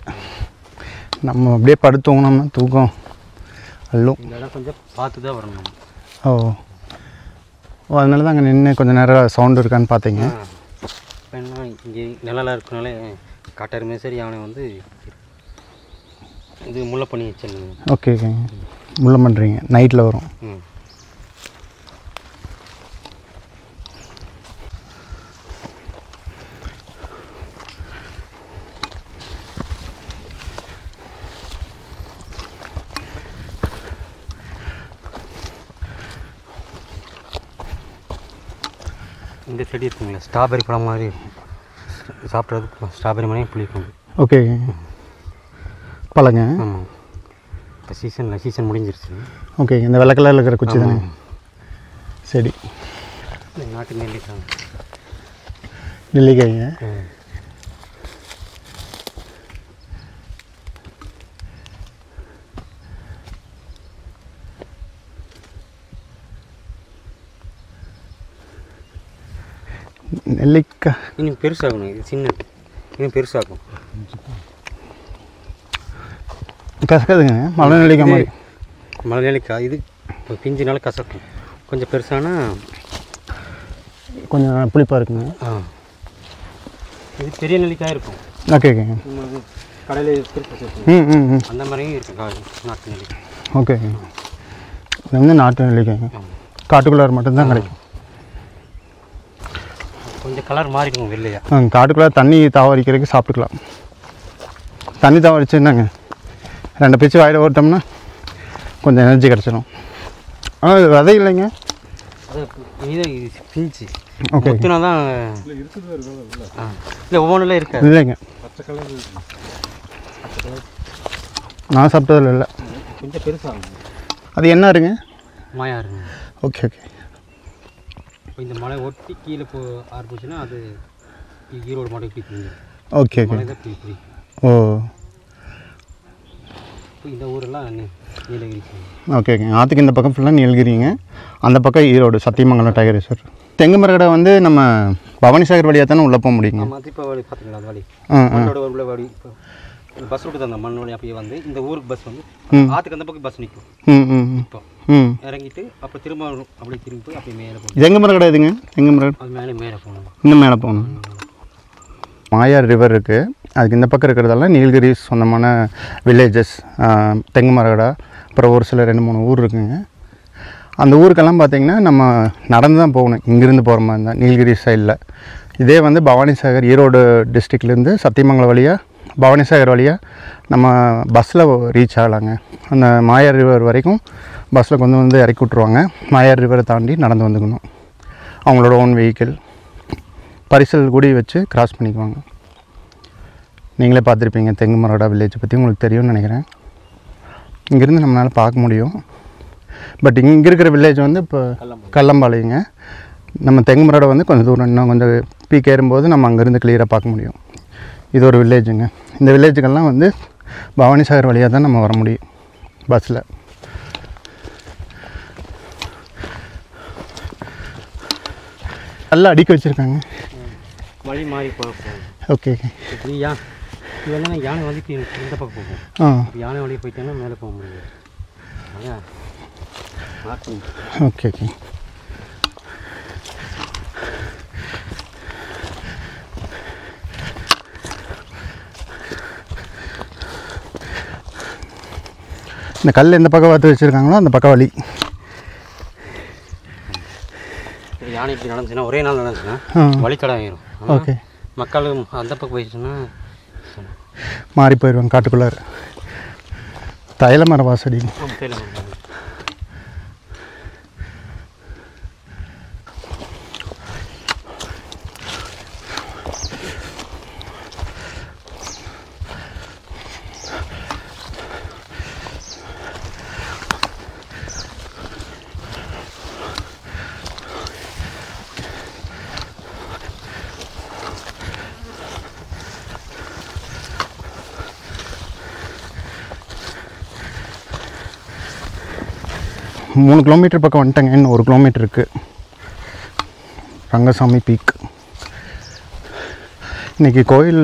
நம்ம அப்படியே படுத்துவோம்னா தூக்கம் அள்ளும். இந்த இடம் கொஞ்சம் பார்த்து தான் வரணும். ஓ, அதனால தான் அங்கே நின்று கொஞ்சம் நேரம் சவுண்டு இருக்கான்னு பார்த்தீங்க. இப்போ என்ன இங்கே நிழலாக இருக்கனால காட்டெருமை சரி யானை வந்து இது முல்லை பண்ணி வச்சிருங்க. ஓகே ஓகேங்க. முள்ளை பண்ணுறீங்க, நைட்டில் வரும். இந்த செடி இருக்குங்களா, ஸ்ட்ராபெரி பழம் மாதிரி சாப்பிட்றது, ஸ்ட்ராபெரி மாதிரியும் புளிக்கும். ஓகே பழங்க. ஆமாம், இப்போ சீசன் முடிஞ்சிருச்சு. ஓகே, இந்த வெள்ளை கலரில் இருக்கிற குச்சி தானே செடி? நாட்டு நெல்லிக்காய். நெல்லிக்காய்ங்க. நெல்லிக்காய் இன்னும் பெருசாகணும். இது சின்னது, இன்னும் பெருசாகும். கசக்காதுங்க, மலை நெல்லிக்காய் மாதிரி. மலை நெல்லிக்காய் இது பிஞ்சுனால கசக்கும். கொஞ்சம் பெருசானா கொஞ்சம் புளிப்பாக இருக்குங்க. இது பெரிய நெல்லிக்காய் இருக்கும். ஓகே ஓகேங்க. கடையில் அந்த மாதிரியும் இருக்கும் நாட்டு நெல்லிக்காய். ஓகே, இது வந்து நாட்டு நெல்லிக்காய்ங்க. காட்டுக்குள்ளார் மட்டும்தான் கிடைக்கும். கொஞ்சம் கலர் மாறிடும் வெள்ளையா. காட்டுக்குள்ளே தண்ணி தாவரிக்கிறதுக்கு சாப்பிட்டுக்கலாம். தண்ணி தாவரிச்சு என்னங்க 2 பிச்சு வாயில் ஓட்டோம்னா கொஞ்சம் எனர்ஜி கிடச்சிடும். ஆனால் இது விதை இல்லைங்க, அது இது பிஞ்சு. ஓகே, தான் இல்லை, ஒவ்வொன்றும் இருக்காது. இல்லைங்க, நான் சாப்பிட்டதில் இல்லை. கொஞ்சம் பெருசாகும். அது என்ன இருங்க? மாயா இருங்க. Okay okay. இப்போ இந்த மலை ஒட்டி கீழே ஆரம்பிச்சுன்னா அது ஈரோடு மாட்டை இப்படி ஓகே ஓகே. இப்படி ஓ, இப்போ இந்த ஊரெல்லாம் நீலகிரி. Okay okay. ஆற்றுக்கு இந்த பக்கம் ஃபுல்லாக நீலகிரிங்க, அந்த பக்கம் ஈரோடு சத்தியமங்கலம் டைகர் ரிசர்வ். தெங்குமரகடை வந்து நம்ம பவானிசாகர் வழியாக தானே உள்ளே போக முடியுங்க? இப்போ வழி பார்த்தீங்களா, அந்த வழி உள்ள வழி. இப்போ பஸ் விட்டு அந்த மண் வழி அப்படியே வந்து இந்த ஊருக்கு பஸ் வந்து ஆற்றுக்கு அந்த பக்கம் பஸ் நிற்கும். இப்போ இறங்கிட்டு அப்புறம் திரும்ப அப்படியே திரும்பி போய் அப்படியே மேலே போகணும். தெங்குமரகடை எதுங்க? தெங்குமரகடை அது மேலே போகணும். இன்னும் மேலே போகணும். மாயார் ரிவர் இருக்குது, அதுக்கு இந்த பக்கம் இருக்கிறதெல்லாம் நீலகிரி சொந்தமான வில்லேஜஸ். தெங்குமரகடை, அப்புறம் ஒரு சில 2-3 ஊர் இருக்குங்க. அந்த ஊருக்கெல்லாம் பார்த்திங்கன்னா நம்ம நடந்து தான் போகணும், இங்கேருந்து போகிற மாதிரி இருந்தால் நீலகிரி சைடில். இதே வந்து பவானிசாகர் ஈரோடு டிஸ்ட்ரிக்ட்லேருந்து சத்தியமங்கலம் வழியாக பவானிசாகர் வழியாக நம்ம பஸ்ஸில் ரீச் ஆகலாங்க. அந்த மாயார் ரிவர் வரைக்கும் பஸ்ஸில் கொண்டு வந்து இறக்கி விட்ருவாங்க. மாயார் ரிவரை தாண்டி நடந்து வந்துக்கணும். அவங்களோட ஓன் வெஹிக்கிள் பரிசல் கூடி வச்சு கிராஸ் பண்ணிக்குவாங்க. நீங்களே பார்த்துருப்பீங்க தெங்குமரகடா வில்லேஜை பற்றி, உங்களுக்கு தெரியும்னு நினைக்கிறேன். இங்கேருந்து நம்மளால் பார்க்க முடியும். பட் இங்கே இருக்கிற வில்லேஜ் வந்து இப்போ கல்லம்பாளையங்க. நம்ம தெங்குமரகடை வந்து கொஞ்சம் தூரம், இன்னும் கொஞ்சம் பீக் ஏறும்போது நம்ம அங்கேருந்து கிளியராக பார்க்க முடியும். இது ஒரு வில்லேஜுங்க. இந்த வில்லேஜுக்கெல்லாம் வந்து பவானிசாகர் வழியாக தான் நம்ம வர முடியும் பஸ்ஸில். நல்லா அடிக்க வச்சுருக்காங்க, வழி மாறி போகும். Okay okay. இதெல்லாம் யானை வந்து இந்த பக்கம் போகும். யானை வழியை போயிட்டேன்னா மேலே போக முடியாது. Okay okay. இந்த கல் எந்த பக்கம் பார்த்து வச்சுருக்காங்களோ அந்த பக்கம் வழி. யானை இப்படி நடந்துச்சுன்னா, ஒரே நாள் நடந்துச்சுன்னா வழித்தடை ஆயிரும். ஓகே, மக்கள் அந்த பக்கம் போயிடுச்சுன்னா மாறி போயிடுவாங்க காட்டுக்குள்ளார. தைல மர வாசடி. மூணு கிலோமீட்டர் பக்கம் வந்துட்டேங்க. இன்னும் 1 கிலோமீட்டர் இருக்குது ரங்கசாமி பீக். இன்றைக்கி கோயில்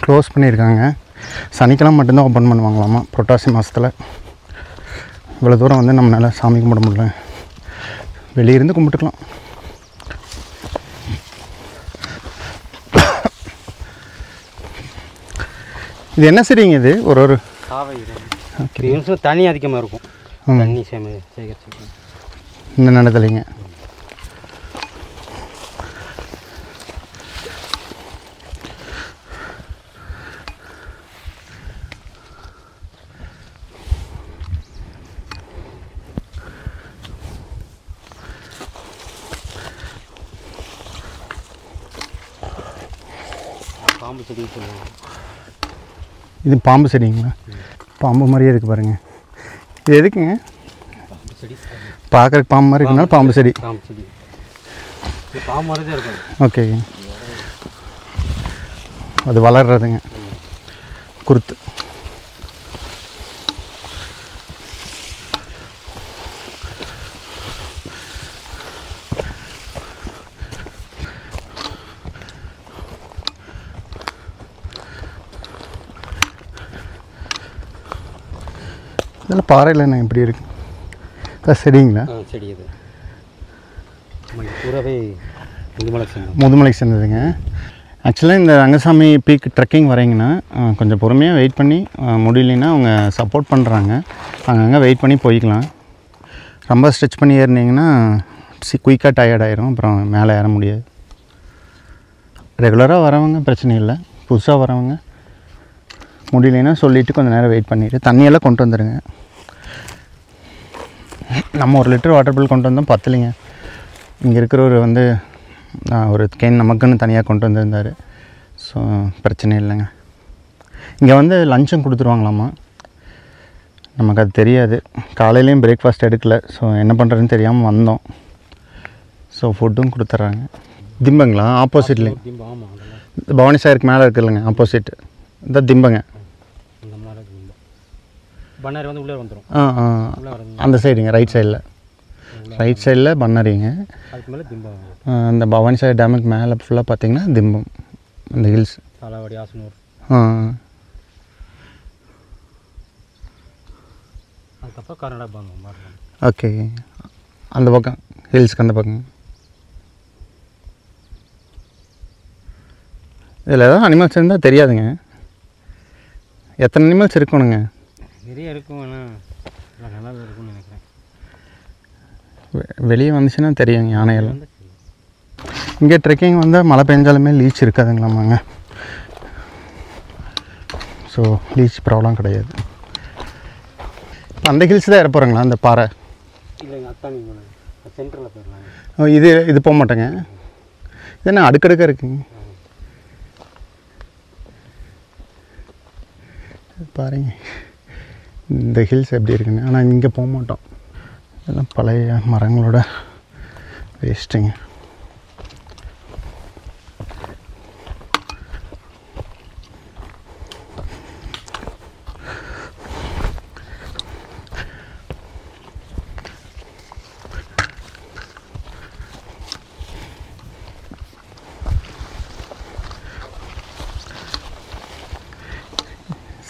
க்ளோஸ் பண்ணியிருக்காங்க. சனிக்கிழமை மட்டும்தான் ஓப்பன் பண்ணுவாங்களாமா புரட்டாசி மாதத்தில். இவ்வளோ தூரம் வந்து நம்மளால் சாமி கும்பிட முடியல, வெளியிருந்து கும்பிட்டுக்கலாம். இது என்ன சரிங்க? இது ஒரு நிமிஷம் தண்ணி அதிகமாக இருக்கும். தண்ணி சேகரிச்சு இந்த நடத்துலைங்க. பாம்பு செடி சொல்லுவாங்க. இது பாம்பு செடிங்களா? பாம்பு மாதிரியே இருக்குது பாருங்கள். இது எதுக்குங்க? பாம்பு செடி பார்க்குறக்கு பாம்பு மாதிரி இருக்குனால பாம்பு செடி. பாம்பு செடி பாம்பு மாதிரி தான் இருக்கும். ஓகே, அது வளர்றதுங்க குருத்து. இதெல்லாம் பாறையில் என்ன இப்படி இருக்கு? செடிங்களா? செடி இது பூராவே முதுமலைக்கு சேர்ந்ததுங்க. ஆக்சுவலாக இந்த ரங்கசாமி பீக் ட்ரெக்கிங் வரீங்கன்னா கொஞ்சம் பொறுமையாக வெயிட் பண்ணி, முடியலைன்னா அவங்க சப்போர்ட் பண்ணுறாங்க, அங்கங்கே வெயிட் பண்ணி போய்க்கலாம். ரொம்ப ஸ்ட்ரெச் பண்ணி ஏறினீங்கன்னா குயிக்காக டயர்ட் ஆயிரும், அப்புறம் மேலே ஏற முடியாது. ரெகுலராக வரவங்க பிரச்சனை இல்லை, புதுசாக வரவங்க முடியலைன்னா சொல்லிவிட்டு கொஞ்சம் நேரம் வெயிட் பண்ணிவிட்டு தண்ணியெல்லாம் கொண்டு வந்துடுங்க. நம்ம 1 லிட்டர் வாட்டர் பில் கொண்டு வந்தோம், பத்தலைங்க. இங்கே இருக்கிறவர் வந்து ஒரு கேன் நமக்குன்னு தனியாக கொண்டு வந்திருந்தார். ஸோ பிரச்சனை இல்லைங்க. இங்கே வந்து லஞ்சும் கொடுத்துருவாங்களாம்மா, நமக்கு அது தெரியாது. காலையிலையும் பிரேக்ஃபாஸ்ட் எடுக்கலை, ஸோ என்ன பண்ணுறதுன்னு தெரியாமல் வந்தோம். ஸோ ஃபுட்டும் கொடுத்துட்றாங்க. திம்பங்களா? ஆப்போசிட்லேங்க, பவானி சாகருக்கு மேலே இருக்குல்லங்க, ஆப்போசிட் இந்த திம்பங்க. பண்ணாரி வந்து உள்ளே வந்துடும். அந்த சைடுங்க, ரைட் சைடில் பண்ணாரிங்க. அதுக்கு மேலே திம்பம். அந்த பவானி சாகர் டேமுக்கு மேலே ஃபுல்லாக பார்த்தீங்கன்னா திம்பம், அந்த ஹில்ஸ். தாளவாடி, ஆசனூர். அதுக்கப்புறம் கர்நாடகா பாருங்க. ஓகே, அந்த பக்கம் ஹில்ஸ்க்கு அந்த பக்கம். இதில் ஏதாவது அனிமல்ஸ் இருந்தால் தெரியாதுங்க. எத்தனை அனிமல்ஸ் இருக்கணுங்க? நிறைய இருக்கும், ஆனால் நல்லா இருக்கும்னு நினைக்கிறேன். வெளியே வந்துச்சுன்னா தெரியுங்க யானையெல்லாம். இங்கே ட்ரெக்கிங் வந்தால் மழை பெஞ்சாலுமே லீச் இருக்காதுங்களாமாங்க. ஸோ லீச் ப்ராப்ளம் கிடையாது. அந்த ஹில்ஸ் தான் ஏற போகிறாங்களா அந்த பாறை? இல்லைங்க, அத்தானி சென்டரில் போயிடலாம். இது போக மாட்டேங்க. இது என்ன அடுக்கடுக்க இருக்குங்க பாருங்க. இந்த ஹில்ஸ் எப்படி இருக்குங்க. ஆனால் இங்கே போக மாட்டோம், இதெல்லாம் பழைய மரங்களோட வேஸ்ட்டுங்க.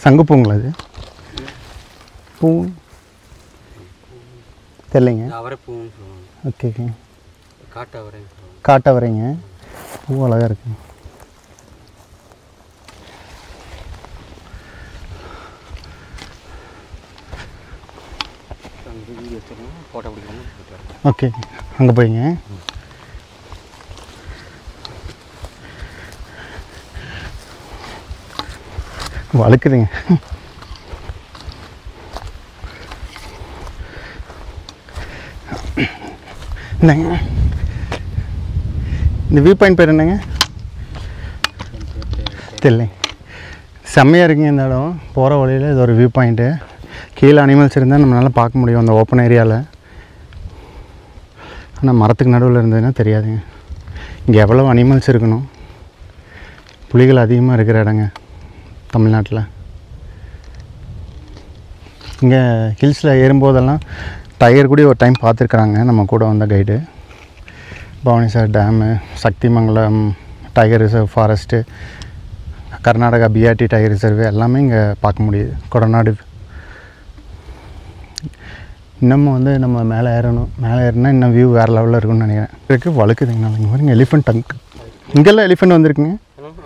சங்குப்பூங்களா? அது பூ தெரியலைங்க. அவரை பூன்னு சொல்லுவாங்க. ஓகே ஓகே, காட்டவரைன்னு சொல்லுவாங்க. காட்டவரைங்க. பூ அழகாக இருக்குங்க. ஃபோட்டோ பிடிக்கணும். ஓகே, அங்கே போய்ங்க. வழுக்குதுங்க. என்னங்க இந்த வியூ பாயிண்ட் பேர் என்னங்க? தெரியல. செம்மையாக இருக்குங்க இந்த இடம். போகிற வழியில் இது ஒரு வியூ பாயிண்ட்டு. கீழே அனிமல்ஸ் இருந்தால் நம்மளால் பார்க்க முடியும் அந்த ஓப்பன் ஏரியாவில். ஆனால் மரத்துக்கு நடுவில் இருந்ததுன்னா தெரியாதுங்க. இங்கே எவ்வளோ அனிமல்ஸ் இருக்கணும். புலிகள் அதிகமாக இருக்கிற இடங்க தமிழ்நாட்டில். இங்கே ஹில்ஸில் ஏறும்போதெல்லாம் டைகர் கூட ஒரு டைம் பார்த்துருக்குறாங்க நம்ம கூட வந்த guide. Bhavani Sagar dam, Sakthimangalam tiger reserve forest, Karnataka BRT tiger reserve எல்லாமே இங்கே பார்க்க முடியுது. கொடநாடு இன்னமும் வந்து நம்ம மேலே ஏறணும். மேலே ஏறினா இன்னும் வியூ வேறு லெவலில் இருக்குன்னு நினைக்கிறேன். இதுக்கு வழுக்குதுங்கண்ணா. இங்கே பாருங்க எலிஃபெண்ட் டங்க். இங்கெல்லாம் எலிஃபெண்ட் வந்துருக்குங்க.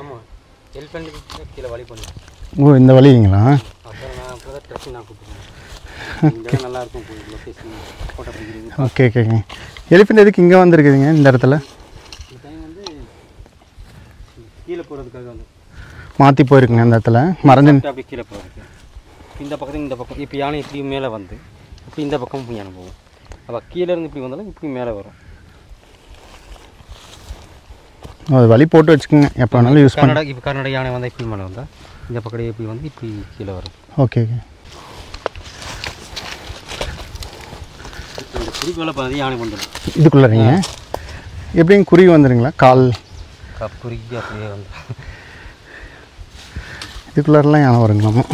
ஆமாம், எலிஃபெண்ட் கீழே வழி பண்ணி. ஓ, இந்த வழிங்களா? அப்புறம் நான் அப்போ தான் ட்ரெக்கிங் நான் கூப்பிட்டுருக்கேன். இந்த இடம் நல்லா இருக்கும், லொக்கேஷன் ஃபோட்டோ பிடிக்கிறது. ஓகே ஓகேங்க. எலிஃபெண்ட் எதுக்கு இங்கே வந்துருக்குதுங்க இந்த இடத்துல? இந்த டைம் வந்து கீழே போகிறதுக்காக வந்து மாற்றி போயிருக்குங்க அந்த இடத்துல மறைஞ்சு அப்படி கீழே போகிறதுக்கு. இந்த பக்கத்துக்கு இந்த பக்கம் இப்போ யானை இப்படி மேலே வந்து இப்படி இந்த பக்கம் யானை போகும். அப்போ கீழே இருந்து இப்படி வந்தாலும் இப்படி மேலே வரும். அது வழி போட்டு வச்சுக்கோங்க, எப்போ வேணாலும் யூஸ் பண்ண. இப்போ கர்நாடக யானை வந்தால் இப்படி மேலே வந்தால் இந்த பக்கம் இப்படி வந்து இப்படி கீழே வரும். Okay okay. இந்த குறுக்குள்ள பார்த்து யானை வந்துடும். இதுக்குள்ளேங்க எப்படிங்க குருவி வந்துடுங்களா? கால் குறுக்கி அப்படியே வந்து இதுக்குள்ளரெலாம் யானை வருங்களாமா.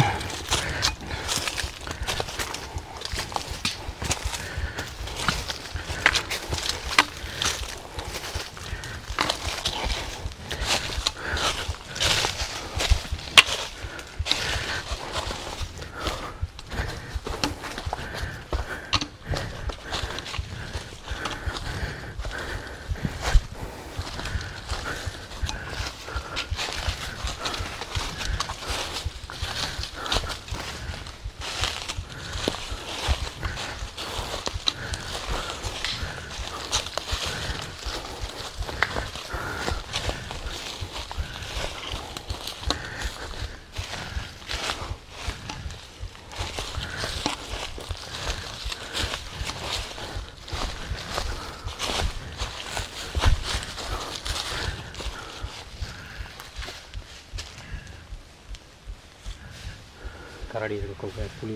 கரடி இருக்கும், புளி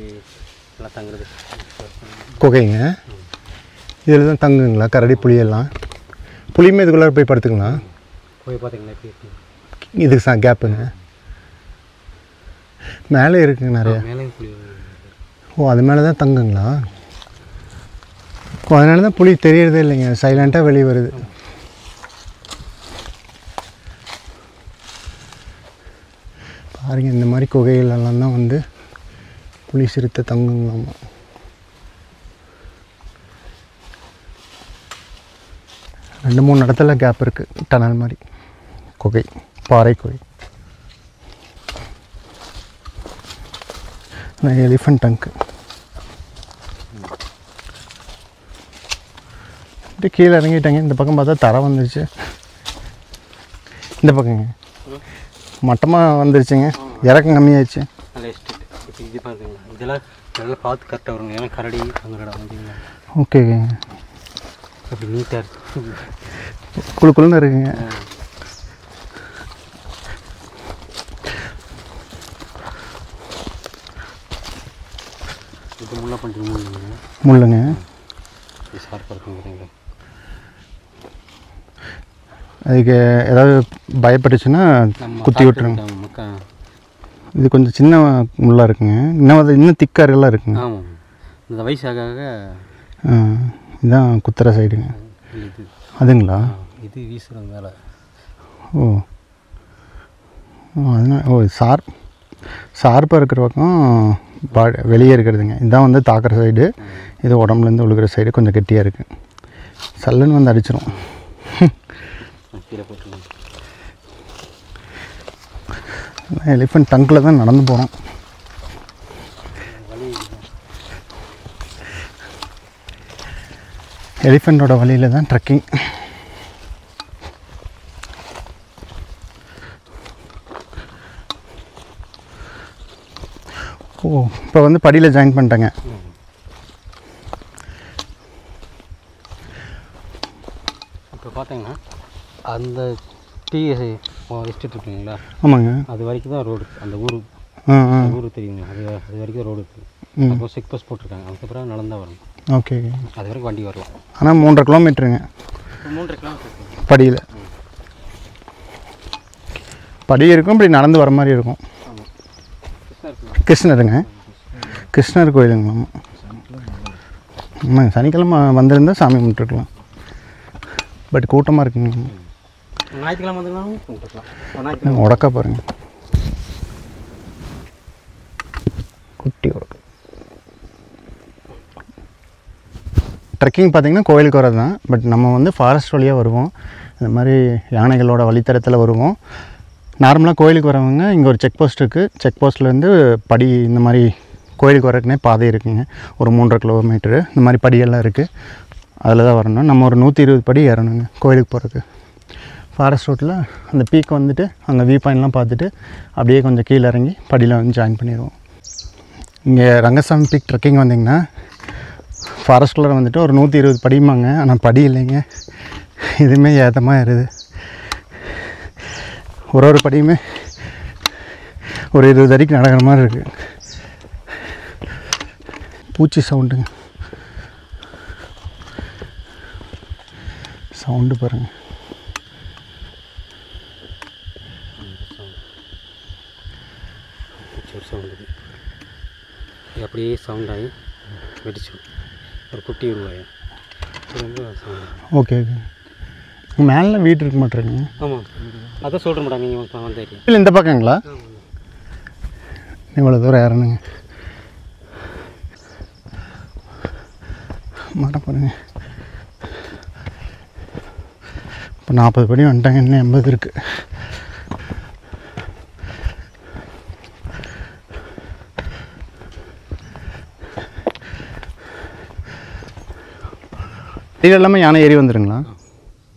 எல்லாம் தங்குறது குகைங்க. இதில் தான் தங்குங்களா கரடி புளியெல்லாம்? புளியுமே இதுக்குள்ளே போய் படுத்துங்களா? போய் பார்த்தீங்களா எப்படி இருக்கு? இதுக்கு கேப்புங்க மேலே இருக்குங்க நிறையா. மேலே புளி. ஓ, அது மேலே தான் தங்குங்களா? ஓ, அதனால தான் புளி தெரியறதே இல்லைங்க, சைலண்ட்டாக வெளியே வருது. பாருங்கள், இந்த மாதிரி குகைகளெல்லாம் தான் வந்து புலி சிறுத்தை தங்குங்களாமா. ரெண்டு மூணு இடத்துல கேப் இருக்குது, டனல் மாதிரி குகை, பாறை குகை. எலிஃபண்ட் டங்க்கு இப்படி கீழே இறங்கிட்டாங்க. இந்த பக்கம் பார்த்தா தரை வந்துருச்சு. இந்த பக்கங்க மட்டமாக வந்துருச்சுங்க, இறக்கம் கம்மியாயிடுச்சு. நல்ல எஸ்டேட். இப்போ இது பார்த்துங்களா, இதெல்லாம் இதெல்லாம் பார்த்து கரெக்டாக வருங்க. ஏன்னா கரடி தங்குறடா வந்தீங்களா. ஓகேங்க. அப்படி நீட்டாக இருக்குது, குழுக்குள்னு இருக்குங்க. இது முள்ள பண்ணுறீங்க முள்ளுங்க. ஷார்ப்பாக இருக்குங்கிறீங்களா. அதுக்கு ஏதாவது பயப்பட்டுச்சுன்னா குத்தி விட்டுருங்க. இது கொஞ்சம் சின்ன முள்ளாக இருக்குங்க, இன்னும் திக்காரெல்லாம் இருக்குங்க. ஆமாம், இந்த வயசாக இதுதான் குத்துற சைடுங்க. இது அதுங்களா? இது வீசுகிற மேலே. ஓ அதனால் ஷார்ப்பாக இருக்கிற பக்கம் வெளியே இருக்கிறதுங்க. இதுதான் வந்து தாக்குற சைடு, இது உடம்புலேருந்து விழுகிற சைடு கொஞ்சம் கெட்டியாக இருக்குது. சல்லுன்னு வந்து அடிச்சிடும். கீழே போட்டுருங்க. எலிஃபண்ட் டங்கில் தான் நடந்து போகிறோம். எலிஃபெண்ட்டோட வழியில் தான் ட்ரெக்கிங். ஓ, இப்போ வந்து படியில் ஜாயின் பண்ணிட்டேங்க. இப்போ பார்த்தீங்கன்னா அந்த டீ எஸ்டேட் இருக்குங்களா, ஆமாங்க, அது வரைக்கும் தான் ரோடு. அந்த ஊர் தெரியுங்க, அது வரைக்கும் ரோடு இருக்குது. அப்போ செக் போஸ்ட் போட்டிருக்காங்க, அதுக்கப்புறம் நடந்தால் வரணும். ஓகே, அது வரைக்கும் வண்டி வரலாம். ஆனால் 3.5 கிலோமீட்டருங்க 3.5 கிலோமீட்டர் படியில். படி இருக்கும், இப்படி நடந்து வர மாதிரி இருக்கும். கிருஷ்ணருங்க, கிருஷ்ணர் கோயிலுங்களாம். ஆமாங்க, சனிக்கிழமை வந்திருந்தால் சாமி கும்பிட்டுருக்கலாம். பட் கூட்டமாக இருக்குங்க. ஞாயிற்றுக்கிழமை வந்துருந்தாலும் கும்பிட்டுக்கலாம். உடக்கா பாருங்கள், குட்டி உடக்க. ட்ரெக்கிங் பார்த்திங்கன்னா கோயிலுக்கு வரது தான், பட் நம்ம வந்து ஃபாரஸ்ட் வழியாக வருவோம். இந்த மாதிரி யானைகளோட வழித்தடத்தில் வருவோம். நார்மலாக கோயிலுக்கு வரவங்க இங்கே ஒரு செக் போஸ்ட் இருக்குது. செக் போஸ்ட்லேருந்து படி இந்த மாதிரி கோயிலுக்கு வரக்குனே பாதை இருக்குங்க. ஒரு 3.5 கிலோமீட்டரு இந்த மாதிரி படியெல்லாம் இருக்குது. அதில் தான் வரணும். நம்ம ஒரு 120 படி ஏறணுங்க கோயிலுக்கு போகிறதுக்கு. ஃபாரஸ்ட் ரோட்டில் அந்த பீக் வந்துட்டு அங்கே வியூ பாயிண்ட்லாம் பார்த்துட்டு அப்படியே கொஞ்சம் கீழே இறங்கி படியில் வந்து ஜாயின் பண்ணிடுவோம். இங்கே ரங்கசாமி பீக் ட்ரெக்கிங் வந்திங்கன்னா ஃபாரஸ்ட்டில் வந்துட்டு ஒரு 120 படியுமாங்க. ஆனால் படி இல்லைங்க, இதுவுமே ஏத்தமாக ஏறுது. ஒரு படியுமே ஒரு 20 அடிக்கு நடக்கிற மாதிரி இருக்குது. பூச்சி சவுண்டுங்க, சவுண்டு பாருங்கள். சவுண்டு அப்படியே சவுண்ட் ஆகி வெடிச்சு ஒரு குட்டி உருவாயும் ரொம்ப சவுண்டு. Okay okay. மேலே வீடு இருக்க மாட்டேங்க. ஆமாம், அதான் சொல்கிற மேடம். நீங்கள் வந்த ஏரியா இல்லை இந்த பக்கங்களா? இவ்வளோ தூரம் ஏறணுங்க. மரம் பாருங்க. இப்போ 40 படி வந்துட்டாங்க, இன்னும் 80 இருக்குது. இது எல்லாமே யானை ஏறி வந்துடுங்களா?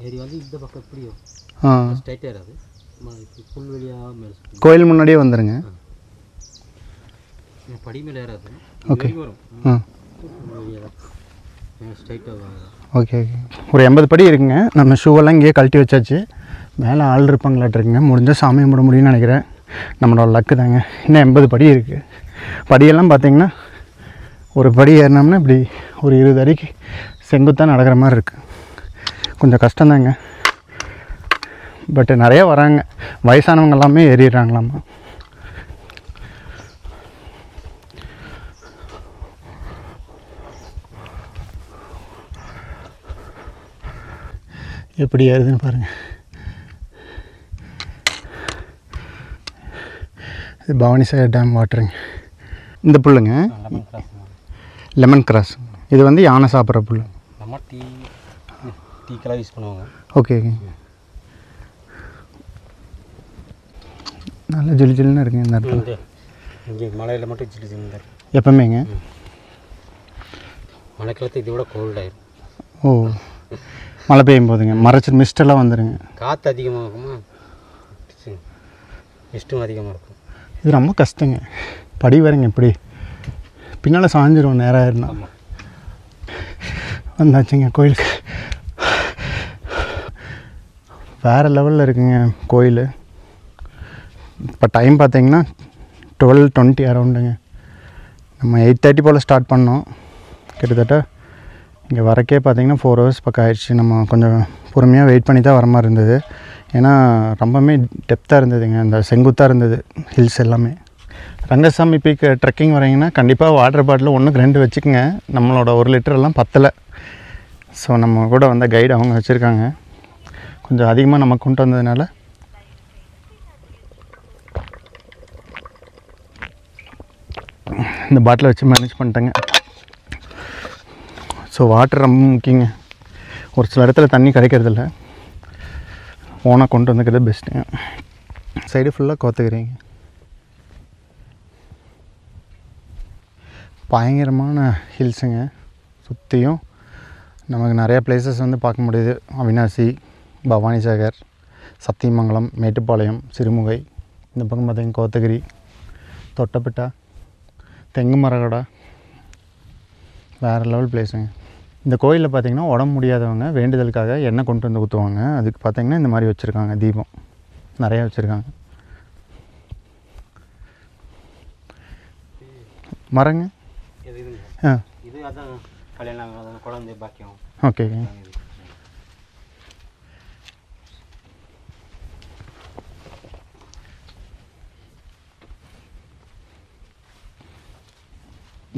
ஏரி வந்து இந்த பக்கம் எப்படியோ ஸ்ட்ரைட்டாக ஏறாது, புல்வெளியாக மேலே கோயில் முன்னாடியே வந்துடுங்க. படி மேலே ஏறாது. ஓகே. வரும் ஸ்ட்ரைட்டாக. Okay okay. ஒரு 80 படி இருக்குங்க. நம்ம ஷூவெல்லாம் இங்கேயே கழட்டி வச்சாச்சு. மேலே ஆள் இருப்பாங்களாட்டிருக்குங்க. முடிஞ்சால் சாமி கும்பிட முடியும்னு நினைக்கிறேன். நம்மளோட லக்கு தாங்க. இன்னும் 80 படி இருக்குது. படியெல்லாம் பார்த்திங்கன்னா ஒரு படி ஏறினோம்னா இப்படி ஒரு 20 அடிக்கு செங்குத்தாக நடக்கிற மாதிரி இருக்குது. கொஞ்சம் கஷ்டந்தாங்க. பட்டு நிறைய வராங்க. வயசானவங்க எல்லாமே ஏறிடுறாங்களாம்மா. எப்படி ஏறுதுன்னு பாருங்கள். இது பவானிசாகர் டேம் வாட்டருங்க. இந்த புல்லுங்க லெமன் கிராஸ். இது வந்து யானை சாப்பிட்ற புல். நம்ம டீக்கெல்லாம் யூஸ் பண்ணுவாங்க. Okay okay. நல்லா ஜிலு ஜில்லுன்னு இருக்குங்க இந்த இடத்துல. இங்கே மழையில் மட்டும் ஜில்லு ஜில்லுன்னு இருக்கும் எப்பவுமேங்க. மழைக்காலத்து இதை விட கோல்டாயிரும். ஓ, மழை பெய்யும் போதுங்க மறைச்சி மிஸ்டெல்லாம் வந்துடுங்க. காற்று அதிகமாக இருக்குமா, மிஸ்ட்டும் அதிகமாக இருக்கும். இது ரொம்ப கஷ்டங்க. படி வரங்க இப்படி பின்னால் சாஞ்சிரும் நேராக இருந்தா. வந்தாச்சுங்க கோயிலுக்கு. வேறு லெவலில் இருக்குங்க கோயில். இப்போ டைம் பார்த்தீங்கன்னா 12:20 அரௌண்டுங்க. நம்ம 8:30 போல் ஸ்டார்ட் பண்ணோம். கிட்டத்தட்ட இங்கே வரக்கே பார்த்திங்கன்னா 4 hours பக்கம் ஆயிடுச்சு. நம்ம கொஞ்சம் பொறுமையாக வெயிட் பண்ணி தான் வர மாதிரி இருந்தது. ஏன்னா ரொம்பவுமே டெப்த்தாக இருந்ததுங்க. இந்த செங்குத்தாக இருந்தது ஹில்ஸ் எல்லாமே. ரங்கசாமி பீக் ட்ரெக்கிங் வரீங்கன்னா கண்டிப்பாக வாட்டர் பாட்டில் 1க்கு 2 வச்சுக்கோங்க. நம்மளோட 1 லிட்டரெல்லாம் பத்தலை. ஸோ நம்ம கூட வந்த கைடு அவங்க வச்சுருக்காங்க. கொஞ்சம் அதிகமாக நம்ம கொண்டு வந்ததுனால இந்த பாட்டிலை வச்சு மேனேஜ் பண்ணிட்டேங்க. ஸோ வாட்டர் ரொம்ப முக்கியங்க. ஒரு சில இடத்துல தண்ணி கிடைக்கிறதில்ல. ஓனாக கொண்டு வந்துக்கிறது பெஸ்ட்டுங்க. சைடு ஃபுல்லாக கோத்துக்கிறீங்க. பயங்கரமான ஹில்ஸுங்க. சுற்றியும் நமக்கு நிறையா பிளேசஸ் வந்து பார்க்க முடியுது. அவினாசி, பவானிசாகர், சத்தியமங்கலம், மேட்டுப்பாளையம், சிறுமுகை. இந்த பக்கம் பார்த்திங்கன்னா கோத்தகிரி, தொட்டப்பட்டா, தெங்குமரகடா. வேறு லெவல் பிளேஸுங்க. இந்த கோயிலில் பார்த்திங்கன்னா உடம்பு முடியாதவங்க வேண்டுதலுக்காக எண்ணெய் கொண்டு வந்து ஊற்றுவாங்க. அதுக்கு பார்த்திங்கன்னா இந்த மாதிரி வச்சுருக்காங்க. தீபம் நிறையா வச்சுருக்காங்க. மரங்க இது அதான் கல்யாணம் குழந்தை பாக்கியம். ஓகே.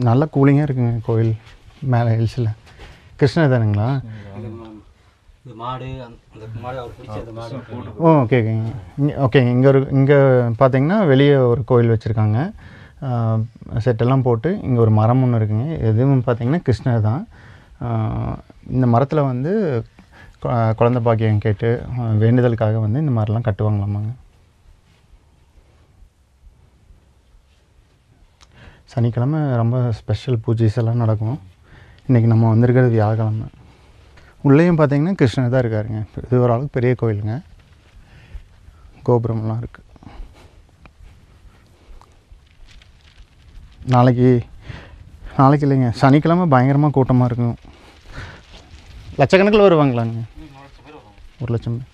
நல்ல கூலிங்காக இருக்குங்க கோயில் மேலே ஹில்ஸில். கிருஷ்ணர் தானுங்களா? இது மாடு, அந்த மாடு அவர் பிடிச்ச அந்த மாடு. ஓ ஓகே ஓகேங்க. ஓகேங்க. இங்கே பார்த்தீங்கன்னா வெளியே ஒரு கோயில் வச்சுருக்காங்க. செட்டெல்லாம் போட்டு இங்கே ஒரு மரம் ஒன்று இருக்குங்க. எதுவும் பார்த்திங்கன்னா கிருஷ்ணர் தான். இந்த மரத்தில் வந்து குழந்தை பாக்கியம் கேட்டு வேண்டுதலுக்காக வந்து இந்த மாதிரிலாம் கட்டுவாங்களாமாங்க. சனிக்கிழமை ரொம்ப ஸ்பெஷல் பூஜைஸ் எல்லாம் நடக்கும். இன்றைக்கி நம்ம வந்திருக்கிறது வியாழக்கிழமை. உள்ளேயும் பார்த்திங்கன்னா கிருஷ்ணர் தான் இருக்காருங்க. இது ஓரளவுக்கு பெரிய கோயிலுங்க. கோபுரம்லாம் இருக்குது. நாளைக்கு இல்லைங்க, சனிக்கிழமை பயங்கரமாக கூட்டமாக இருக்கும். லட்சக்கணக்கில் வருவாங்களாங்க? 1,00,000 பேர்.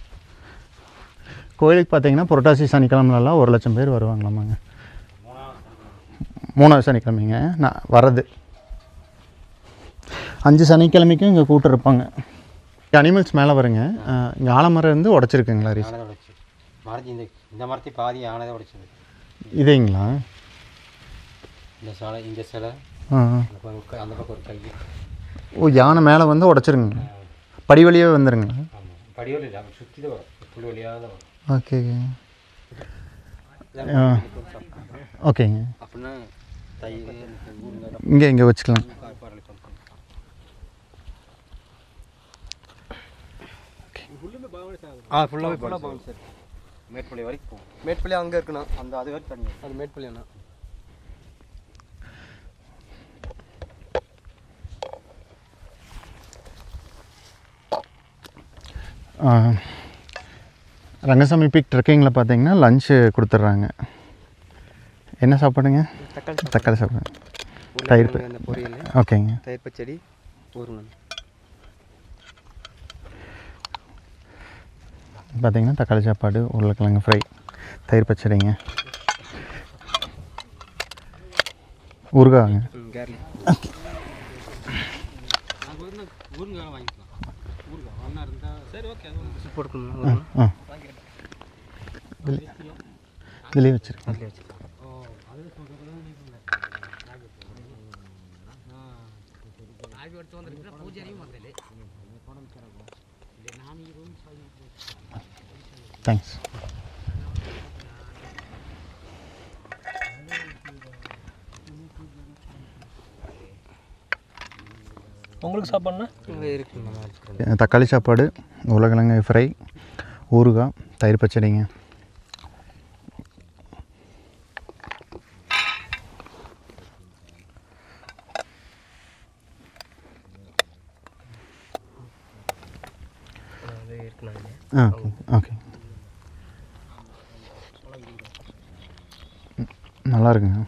கோயிலுக்கு பார்த்தீங்கன்னா புரட்டாசி சனிக்கிழமைலாம் 1,00,000 பேர் வருவாங்களாமாங்க. 3வது சனிக்கிழமைங்க நான் வர்றது. 5 சனிக்கிழமைக்கும் இங்கே கூட்டம் இருப்பாங்க. அனிமல்ஸ் மேலே வருங்க. இங்கே ஆலமரம் இருந்து உடச்சிருக்குங்களா? இந்த மரத்தை பாதி யானதை உடைச்சது. இதேங்களா? இந்த சிலை அந்த பக்கம் ஒரு கை. ஓ, யானை மேலே வந்து உடச்சிருங்க. படி வழியாக வந்துடுங்களா? படி வழி இல்லை, சுற்றி தான் வரும். புல் வழியாக தான் வரும். ஓகேங்க. ஓகேங்க. அப்படின்னா இங்கே வச்சுக்கலாம். ஃபுல்லாகவே சார். மேட்பள்ளி வரைக்கும் மேட்பள்ளி அங்கே இருக்குண்ணா. அது வரைக்கும் தண்ணி அது மேட்பள்ளி அண்ணா. ரங்கசாமி பீக் ட்ரெக்கிங்கில் பார்த்தீங்கன்னா லஞ்சு கொடுத்துட்றாங்க. என்ன சாப்பாடுங்க? தக்காளி சாப்பாடு, தயிர் பொரியல். ஓகேங்க. தயிர் பச்சடி, ஊறுங்க. பார்த்தீங்கன்னா தக்காளி சாப்பாடு, உருளைக்கிழங்கு ஃப்ரை, தயிர் பச்சடிங்க, ஊறுகாங்க. இதுலேயே வச்சுருக்கேன். தேங்க்ஸ். உங்களுக்கு சாப்பாடுனா தக்காளி சாப்பாடு, உருளைக்கிழங்கு ஃப்ரை, ஊறுகாய், தயிர் பச்சடிங்க. ஓகே ஓகே, நல்லா இருக்குங்க.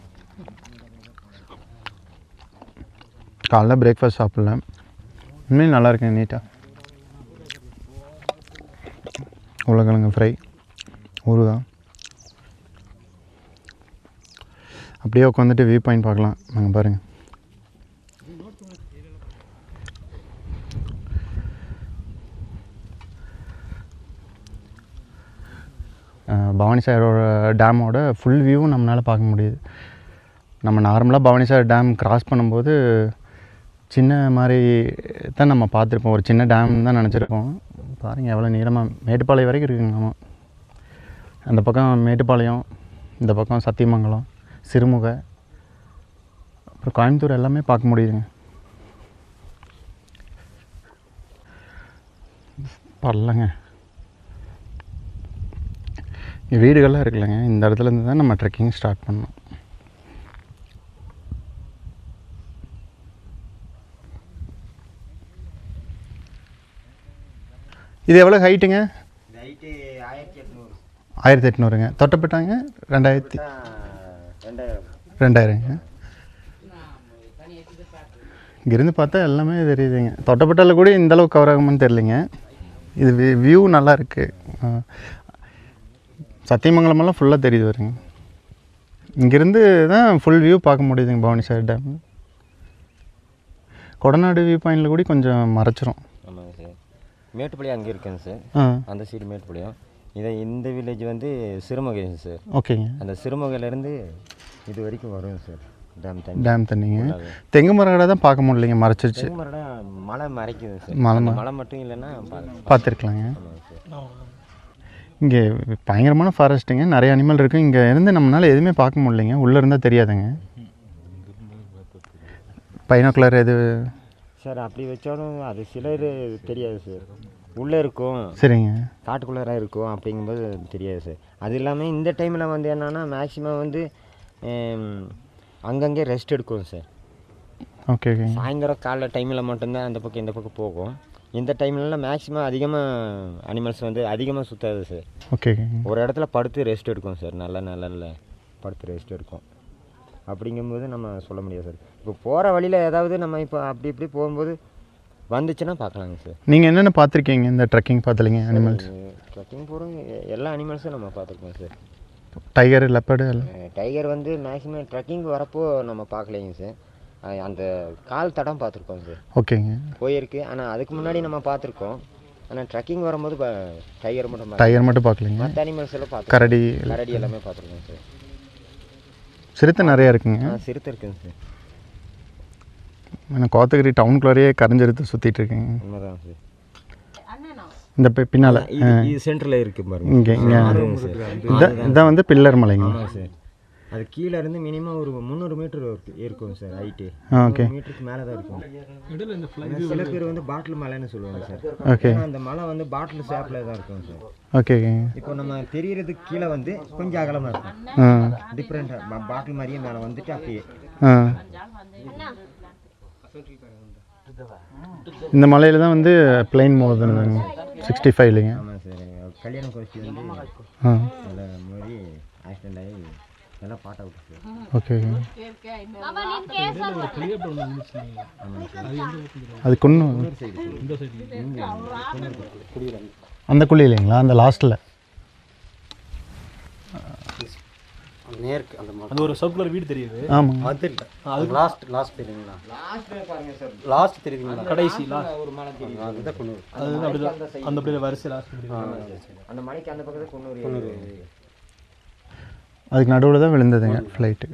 காலைல பிரேக்ஃபாஸ்ட் சாப்பிட்ல, உண்மையும் நல்லா இருக்குங்க. நீட்டாக உருளைக்கிழங்கு ஃப்ரை, ஊறுகாய். அப்படியே உட்காந்துட்டு வியூ பாயிண்ட் பார்க்கலாம். நாங்கள் பாருங்கள். பவானிசாகரோட டேமோட ஃபுல் வியூவும் நம்மளால் பார்க்க முடியுது. நம்ம நார்மலாக பவானிசாகர் டேம் கிராஸ் பண்ணும்போது சின்ன மாதிரி தான் நம்ம பார்த்துருப்போம். ஒரு சின்ன டேம் தான் நினச்சிருப்போம். பாருங்கள் எவ்வளோ நீளமாக மேட்டுப்பாளையம் வரைக்கும் இருக்குங்க. ஆமாம், அந்த பக்கம் மேட்டுப்பாளையம், இந்த பக்கம் சத்தியமங்கலம், சிறுமுகை, அப்புறம் கோயம்புத்தூர் எல்லாமே பார்க்க முடியுதுங்க. பரலங்க வீடுகள்லாம் இருக்குல்லங்க. இந்த இடத்துலேருந்து தான் நம்ம ட்ரெக்கிங் ஸ்டார்ட் பண்ணோம். இது எவ்வளோ ஹைட்டுங்க? 1800ங்க. தொட்டப்பட்டாங்க 2000ங்க. இங்கேருந்து பார்த்தா எல்லாமே தெரியுதுங்க. தொட்டப்பட்டால கூட இந்தளவுக்கு கவர் ஆகுமான்னு தெரிலிங்க. இது வியூ நல்லா இருக்குது. சத்தியமங்கலமெல்லாம் ஃபுல்லாக தெரியுது வருங்க. இங்கேருந்து தான் ஃபுல் வியூ பார்க்க முடியுதுங்க பவானிசாகர் டேம். கொடநாடு வியூ பாயிண்டில் கூட கொஞ்சம் மறைச்சிரும். ஆமாங்க சார். மேட்டுப்பாளையம் அங்கே இருக்குங்க சார். அந்த சைடு மேட்டுப்பாளையம். இந்த வில்லேஜ் வந்து சிறுமுகைங்க சார். ஓகேங்க. அந்த சிறுமுகையிலேருந்து இது வரைக்கும் வருங்க சார் டேம் தண்ணிங்க. தெங்கு மரகடை தான் பார்க்க முடியலைங்க, மறைச்சிருச்சு. மழை மறைக்குது சார். மழை மட்டும் இல்லைன்னா பார்த்துருக்கலாங்க. இங்கே பயங்கரமான ஃபாரஸ்ட்டுங்க. நிறைய அனிமல் இருக்குது. இங்கே இருந்து நம்மளால் எதுவுமே பார்க்க முடியலைங்க. உள்ளே இருந்தால் தெரியாதுங்க. பைனாக்குலர் எது சார் அப்படி வச்சாலும் அது சிலர் தெரியாது சார். உள்ளே இருக்கும். சரிங்க. காட்டுக்குள்ளே இருக்கும் அப்படிங்கும்போது தெரியாது சார். அது இல்லாமல் இந்த டைமில் வந்து என்னென்னா மேக்ஸிமம் வந்து அங்கங்கே ரெஸ்ட் எடுக்கும் சார். Okay okay. சாயந்தரம் காலைல டைமில் மட்டும்தான் அந்த பக்கம் இந்த பக்கம் போகும். இந்த டைம்லலாம் மேக்ஸிமம் அதிகமாக அனிமல்ஸ் வந்து அதிகமாக சுற்றாது சார். ஓகே. ஒரு இடத்துல படுத்து ரெஸ்ட் எடுக்கும் சார். நல்ல படுத்து ரெஸ்ட் எடுக்கும். அப்படிங்கும்போது நம்ம சொல்ல முடியாது சார். இப்போ போகிற வழியில் ஏதாவது நம்ம இப்போ அப்படி இப்படி போகும்போது வந்துச்சுன்னா பார்க்கலாங்க சார். நீங்கள் என்னென்ன பார்த்துருக்கீங்க இந்த ட்ரெக்கிங் பார்த்துலிங்க அனிமல்ஸ்? ட்ரெக்கிங் போகிறோம் எல்லா அனிமல்ஸும் நம்ம பார்த்துருக்கோம் சார். Tiger, leopard? டைகர் வந்து மேக்ஸிமம் ட்ரெக்கிங் வரப்போ நம்ம பார்க்கலைங்க சார். அந்த கால் தடம் பார்த்துருக்கோம் சார். ஓகேங்க. போயிருக்கு. ஆனால் அதுக்கு முன்னாடி நம்ம பார்த்துருக்கோம். ஆனால் ட்ரெக்கிங் வரும்போது டைகர் மட்டும் பார்க்கலைங்க. மற்ற அனிமல்ஸ் எல்லாம் பார்த்து கரடி எல்லாமே பார்த்துருக்கோம் சார். சிறுத்தை நிறையா இருக்குங்க. சிறுத்தை இருக்குங்க சார். நான் கோத்தகிரி டவுனுக்குள்ளாரையே கரைஞ்சிருத்து சுற்றிட்டு இருக்கேங்க. உண்மைதான் சார். இந்த பின்னால் இது சென்டரில் இருக்குது பாருங்க. இங்கே இதான் வந்து பில்லர் மலைங்க. ஆமாம் சார். அது கீழே இருந்து மினிமம் ஒரு 300 மீட்டர் இருக்கும் சார் ஹைட்டு. ஓகே. மீட்டருக்கு மேலே தான் இருக்கும். சில பேர் வந்து பாட்டில் மலைன்னு சொல்லுவாங்க சார். ஓகே. அந்த மலை வந்து பாட்டில் ஷேப்பில் தான் இருக்கும் சார். ஓகே. இப்போ நம்ம தெரியறதுக்கு கீழே வந்து கொஞ்சம் அகலமாக இருக்கும். டிஃப்ரெண்ட்டாக பாட்டில் மாதிரியே மேலே வந்துட்டு அப்படியே. இந்த மலையில் தான் வந்து பிளைன் மோதுங்க 65 இல்லைங்க. ஆமாம் சார். கல்யாண கோஷ்டி வந்து நல்ல மாதிரி ஆக்சிடென்ட் ஆகி நல்லா பாட் அவுட் சார். ஓகே. அது கொன்று அந்த குழி இல்லைங்களா? அந்த லாஸ்ட்டில் நேருக்கு அந்த ஒரு சர்க்குலர் வீடு தெரியுது. ஆமாங்க. அது தெரியல. அது லாஸ்ட் தெரியுங்களா? லாஸ்ட் தெரியுதுங்களா? கடைசி ஒரு மலை தெரியும். அதுதான் கொண்டு அது அந்த அப்படியே வரிசை லாஸ்ட் அந்த மலைக்கு அந்த பக்கத்தில் கொண்டு அதுக்கு நடுவில் தான் விழுந்ததுங்க ஃப்ளைட்டு.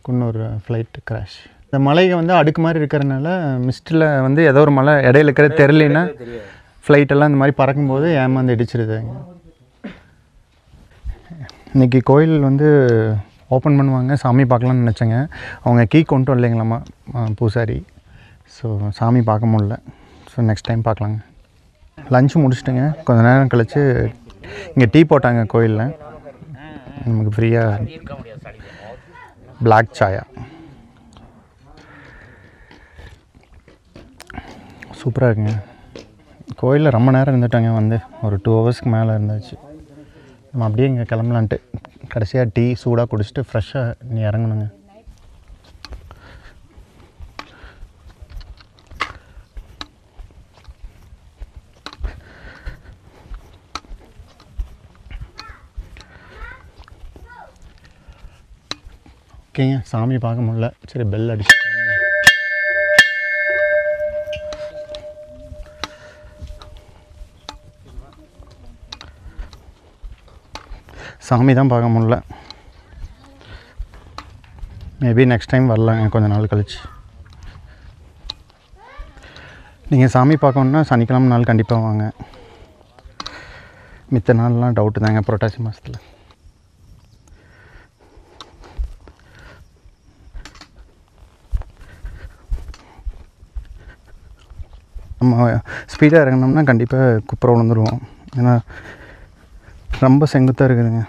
Coonoor flight crash. இந்த மலையை வந்து அடுக்கு மாதிரி இருக்கிறனால மிஸ்ட்டில் வந்து ஏதோ ஒரு மலை இடையில இருக்கிறது தெரியலன்னா ஃப்ளைட்டெல்லாம் இந்த மாதிரி பறக்கும்போது ஏமாந்து இடிச்சிருதுங்க. இன்றைக்கி கோயில் வந்து ஓப்பன் பண்ணுவாங்க, சாமி பார்க்கலான்னு நினச்சேங்க. அவங்க கீ கொண்டு வரலைங்களாம்மா பூசாரி. ஸோ சாமி பார்க்க முடியல. ஸோ நெக்ஸ்ட் டைம் பார்க்கலாங்க. லஞ்சு முடிச்சிட்டுங்க. கொஞ்சம் நேரம் கழித்து இங்கே டீ போட்டாங்க கோயிலில். நமக்கு ஃப்ரீயாக பிளாக் சாயா சூப்பராக இருக்குங்க. கோயிலில் ரொம்ப நேரம் இருந்துட்டாங்க. வந்து ஒரு 2 ஹவர்ஸ்க்கு மேலே இருந்தாச்சு. நம்ம அப்படியே இங்கே கிளம்பலான்ட்டு கடைசியாக டீ சூடாக குடிச்சிட்டு ஃப்ரெஷ்ஷாக நீ இறங்கணுங்க. ஓகேங்க. சாமி பார்க்க முடியல. சரி பெல் அடிச்சு சாமி தான் பார்க்க முடியல. மேபி நெக்ஸ்ட் டைம் வரலாங்க கொஞ்ச நாள் கழிச்சு. நீங்கள் சாமி பார்க்கணுன்னா சனிக்கிழமை நாள் கண்டிப்பாக வாங்க. மித்த நாள்லாம் டவுட்டு தாங்க புரட்டாசி மாதத்தில். நம்ம ஸ்பீடாக இறங்கினோம்னா கண்டிப்பாக குப்புற விழுந்துருவோம். ஏன்னா ரொம்ப செங்குத்தாக இருக்குதுங்க.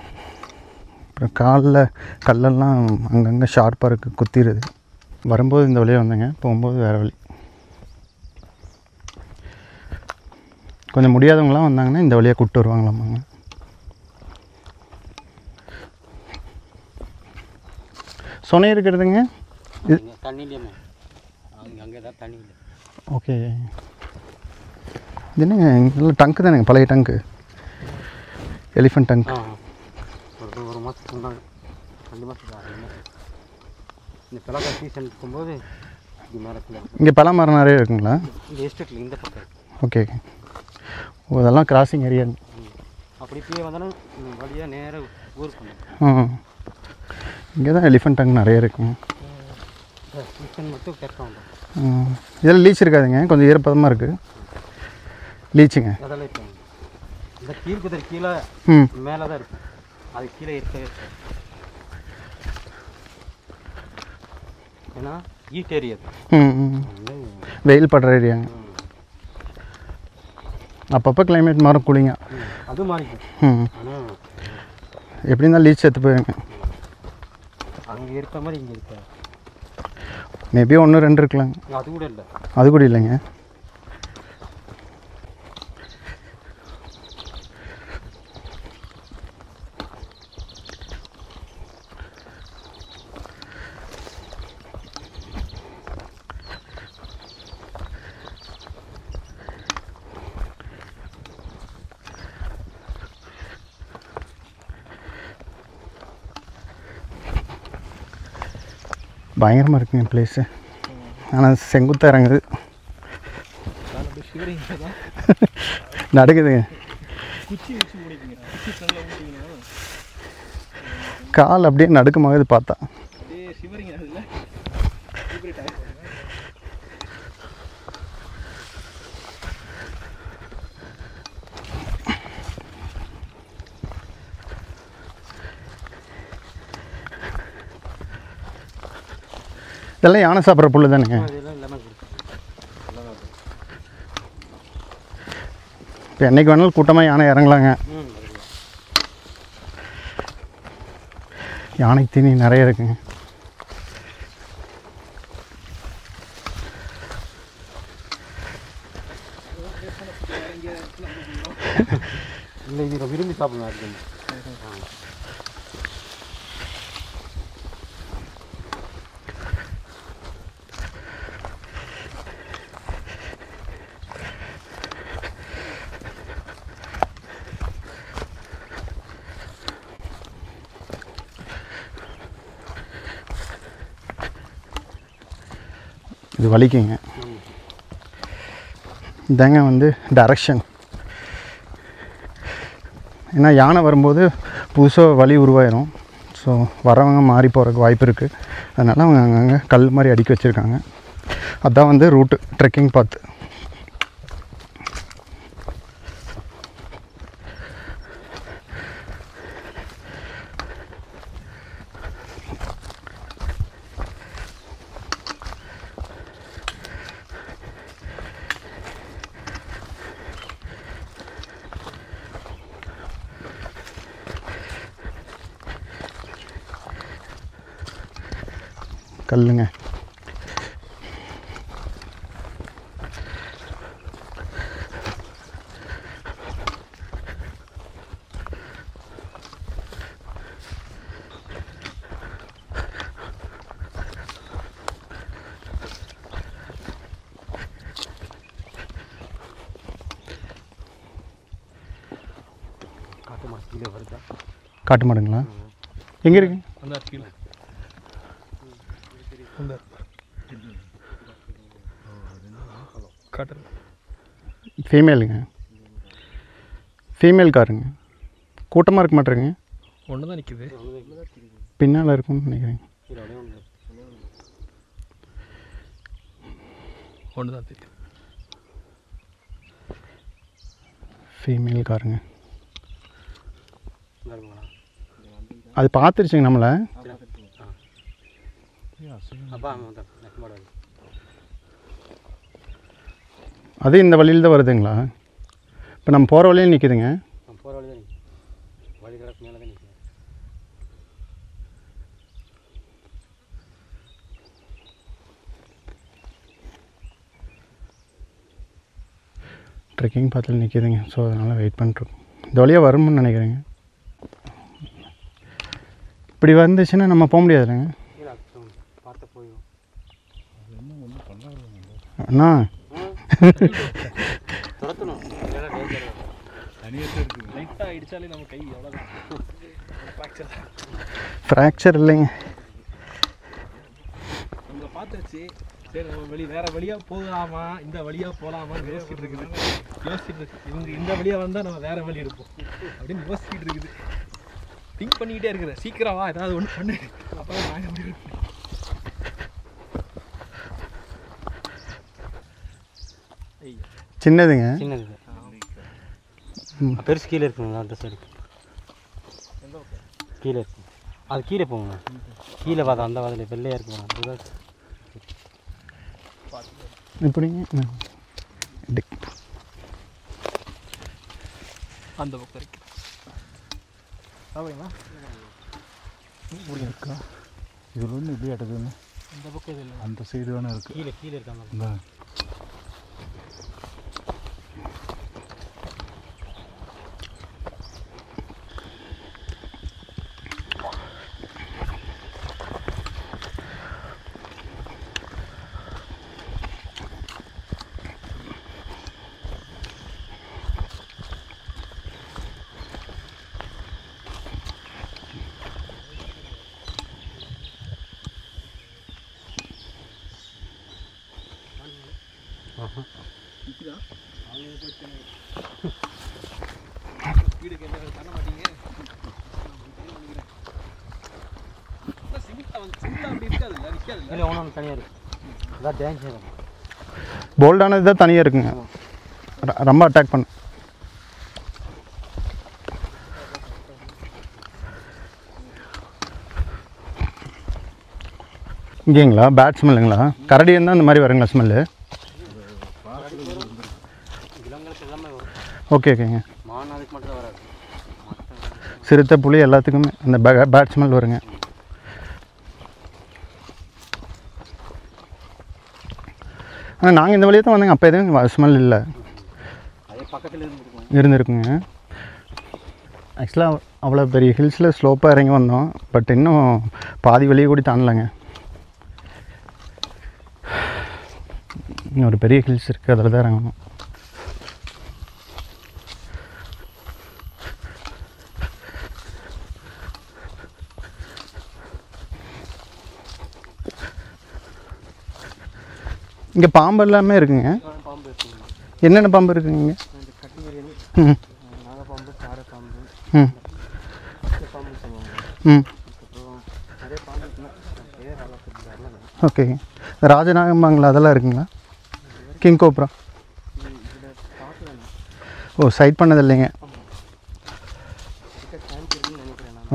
அப்புறம் காலில் கல்லெல்லாம் அங்கங்கே ஷார்ப்பாக இருக்குது, குத்திடுது. வரும்போது இந்த வழியாக வந்தேங்க, போகும்போது வேறு வழி. கொஞ்சம் முடியாதவங்களாம் வந்தாங்கன்னா இந்த வழியாக கூப்பிட்டு வருவாங்களாமாங்க. சொனை இருக்கிறதுங்க இது தண்ணியிலேயே அங்கே தான் தண்ணி இல்லை. ஓகே. இது என்னங்க இங்கே டங்க்கு தானேங்க, பழைய டங்க்கு, எலிஃபண்ட் டங்க். ஒரு மாதத்துக்கு முன்னாடி 2 மாதத்துக்கு இந்த பழக்க சீசன் இருக்கும்போது இது மேலே இங்கே பழ மரம் நிறைய இருக்குங்களா? இந்த எஸ்டேட்டில் இந்த பக்கம். ஓகே. ஓ இதெல்லாம் கிராசிங் ஏரியா. அப்படி இப்படியே வந்தாலும் வழியாக நேராக ஊருக்கு. இங்கே தான் எலிஃபண்ட் டங்க் நிறைய இருக்குங்க. சீசன் மட்டும் கேட்க இதெல்லாம் லீச் இருக்காதுங்க, கொஞ்சம் ஈரப்பதமாக இருக்குது. லீச்சுங்க அதெல்லாம் இப்போ இந்த கீழ்குதிரை கீழே மேலே தான் இருக்கும். அது கீழே இருக்கவே இருக்கு. ஏன்னா ஹீட் ஏரியா வெயில் படுற ஏரியாங்க. அப்பப்போ கிளைமேட் மாறும், கூலிங்க அது மாறிக்கும். ஆனால் எப்படி இருந்தாலும் லீச் எடுத்து போயிருங்க. அங்கே இருக்கிற மாதிரி இங்கே இருக்காது. மேபி 1-2 இருக்கலாங்க. அது கூட இல்லை. அது கூட இல்லைங்க. பயங்கரமாக இருக்குங்க பிளேஸு. ஆனால் செங்குத்தாக இறங்குது, நடக்குதுங்க. கால் அப்படியே நடுக்கமாகுது பார்த்தா. இதெல்லாம் யானை சாப்பிட்ற புல்லு தானுங்க. இப்போ என்றைக்கு வேணாலும் கூட்டமாக யானை இறங்கலாங்க. யானைக்கு தீனி நிறைய இருக்குங்க. இல்லை, இது விரும்பி சாப்பிடுவேன். இது வலிக்குங்க. இதாங்க வந்து டைரக்ஷன். ஏன்னா யானை வரும்போது புதுசாக வழி உருவாயிரும். ஸோ வரவங்க மாறி போகிறதுக்கு வாய்ப்பு இருக்குது. அதனால் அவங்க அங்கங்கே கல் மாதிரி அடுக்கி வச்சுருக்காங்க. அதுதான் வந்து ரூட்டு, ட்ரெக்கிங் பாத்து. கல்லுங்க. காட்டு மாடுங்களா? எங்கே இருக்கு? ஃபீமேலுங்க. ஃபீமேல் காருங்க. கூட்டமாக இருக்க மாட்டேங்க. ஒன்று தான் நிற்குது, பின்னால் இருக்கும்னு நினைக்கிறேன். ஒன்று தான் தெரியும். ஃபீமேல் காருங்க. அது பார்த்துருச்சுங்க நம்மளை. அது இந்த வழியில் தான் வருதுங்களா? இப்போ நம்ம போகிற வழியில் நிற்குதுங்க. போகிற வழி தான் நிற்கும், வழி கிடக்கு மேலே தான் நிற்கும். ட்ரெக்கிங் பார்த்துல நிற்கிதுங்க. ஸோ அதனால் வெயிட் பண்ணிட்டுருக்கோம். இந்த வழியாக வரும்னு நினைக்கிறேங்க. இப்படி வந்துச்சுன்னா நம்ம போக முடியாதுங்க. பார்த்து போயிடும் அண்ணா. ஃப்ராக்சர் இல்லைங்க. நம்மளை பார்த்துருச்சு. சரி, நம்ம வேறு வழியாக போகலாமா, இந்த வழியாக போகலாமான்னு யோசிச்சுட்டு இருக்கு. இவங்க இந்த வழியாக வந்தால் நம்ம வேறு வழி இருப்போம் அப்படின்னு யோசிச்சுட்டு இருக்குது. திங்க் பண்ணிக்கிட்டே இருக்கிறேன். சீக்கிரம் வா, ஏதாவது ஒன்று பண்ணு, அப்போ தான் நாங்கள் முடிவு. சின்னதுங்க. சின்னது பெருசு கீழே இருக்குங்களா? அந்த சைடு கீழே இருக்கு. அது கீழே போங்க. கீழே பார்த்தா அந்த வாதில் வெள்ளையாக இருக்குங்க. அதுதான் இப்படிங்க. அந்த பக்கம் இருக்கு. அப்படிங்களா? இருக்கா? இதில் ஒன்று இப்படி எடுக்குதுங்க. இந்த பக்கம் இது இல்லை, அந்த சைடு வேணா இருக்குது. கீழே கீழே இருக்காங்க. இந்த வீடுக்கு என்ன பண்ண மாட்டீங்க? சிம்பிளா அப்படி இருக்காதுல்ல, நிற்காதுல்ல. இல்லை ஒன்று தனியாக இருக்குது. அதான் டேஞ்சர். போல்டானது தான் தனியாக இருக்குங்க. ரொம்ப அட்டாக் பண்ண. இங்கேங்களா பேட் ஸ்மெல்லுங்களா? கரடி இருந்தால் இந்த மாதிரி வருங்களா ஸ்மெல்லு? விலங்குகளுக்கு எல்லாமே வரும். ஓகே ஓகேங்க. மான் அதுக்கு மட்டும் தான் வராது. சிறுத்தை புலி எல்லாத்துக்குமே அந்த பேட் ஸ்மெல் வருங்க. ஆனால் நாங்கள் இந்த வழியாக தான் வந்தோங்க. அப்போ எதுவும் ஸ்மெல் இல்லை. அதே பக்கத்தில் இருந்துருக்குங்க. ஆக்சுவலாக அவ்வளோ பெரிய ஹில்ஸில் ஸ்லோப்பாக இறங்கி வந்தோம். பட் இன்னும் பாதி வழியை கூட தாண்டலைங்க. இன்னும் ஒரு பெரிய ஹில்ஸ் இருக்குது, அதில் தான் இறங்கணும். இங்கே பாம்பு எல்லாமே இருக்குங்க. பாம்பு இருக்குங்க. என்னென்ன பாம்பு இருக்குங்க இங்கே? கட்டிமேரி, ம் நாகப்பாம்பு, சாரப்பாம்பு, ம் பாம்பு சொல்லுவாங்க. ம் அப்புறம் நிறைய பாம்பு இருக்குன்னா பேர் அளவுக்கு. ஓகே. ராஜநாகம்பாங்களா அதெல்லாம் இருக்குங்களா? King cobra? ஓ சைட் பண்ணது இல்லைங்க.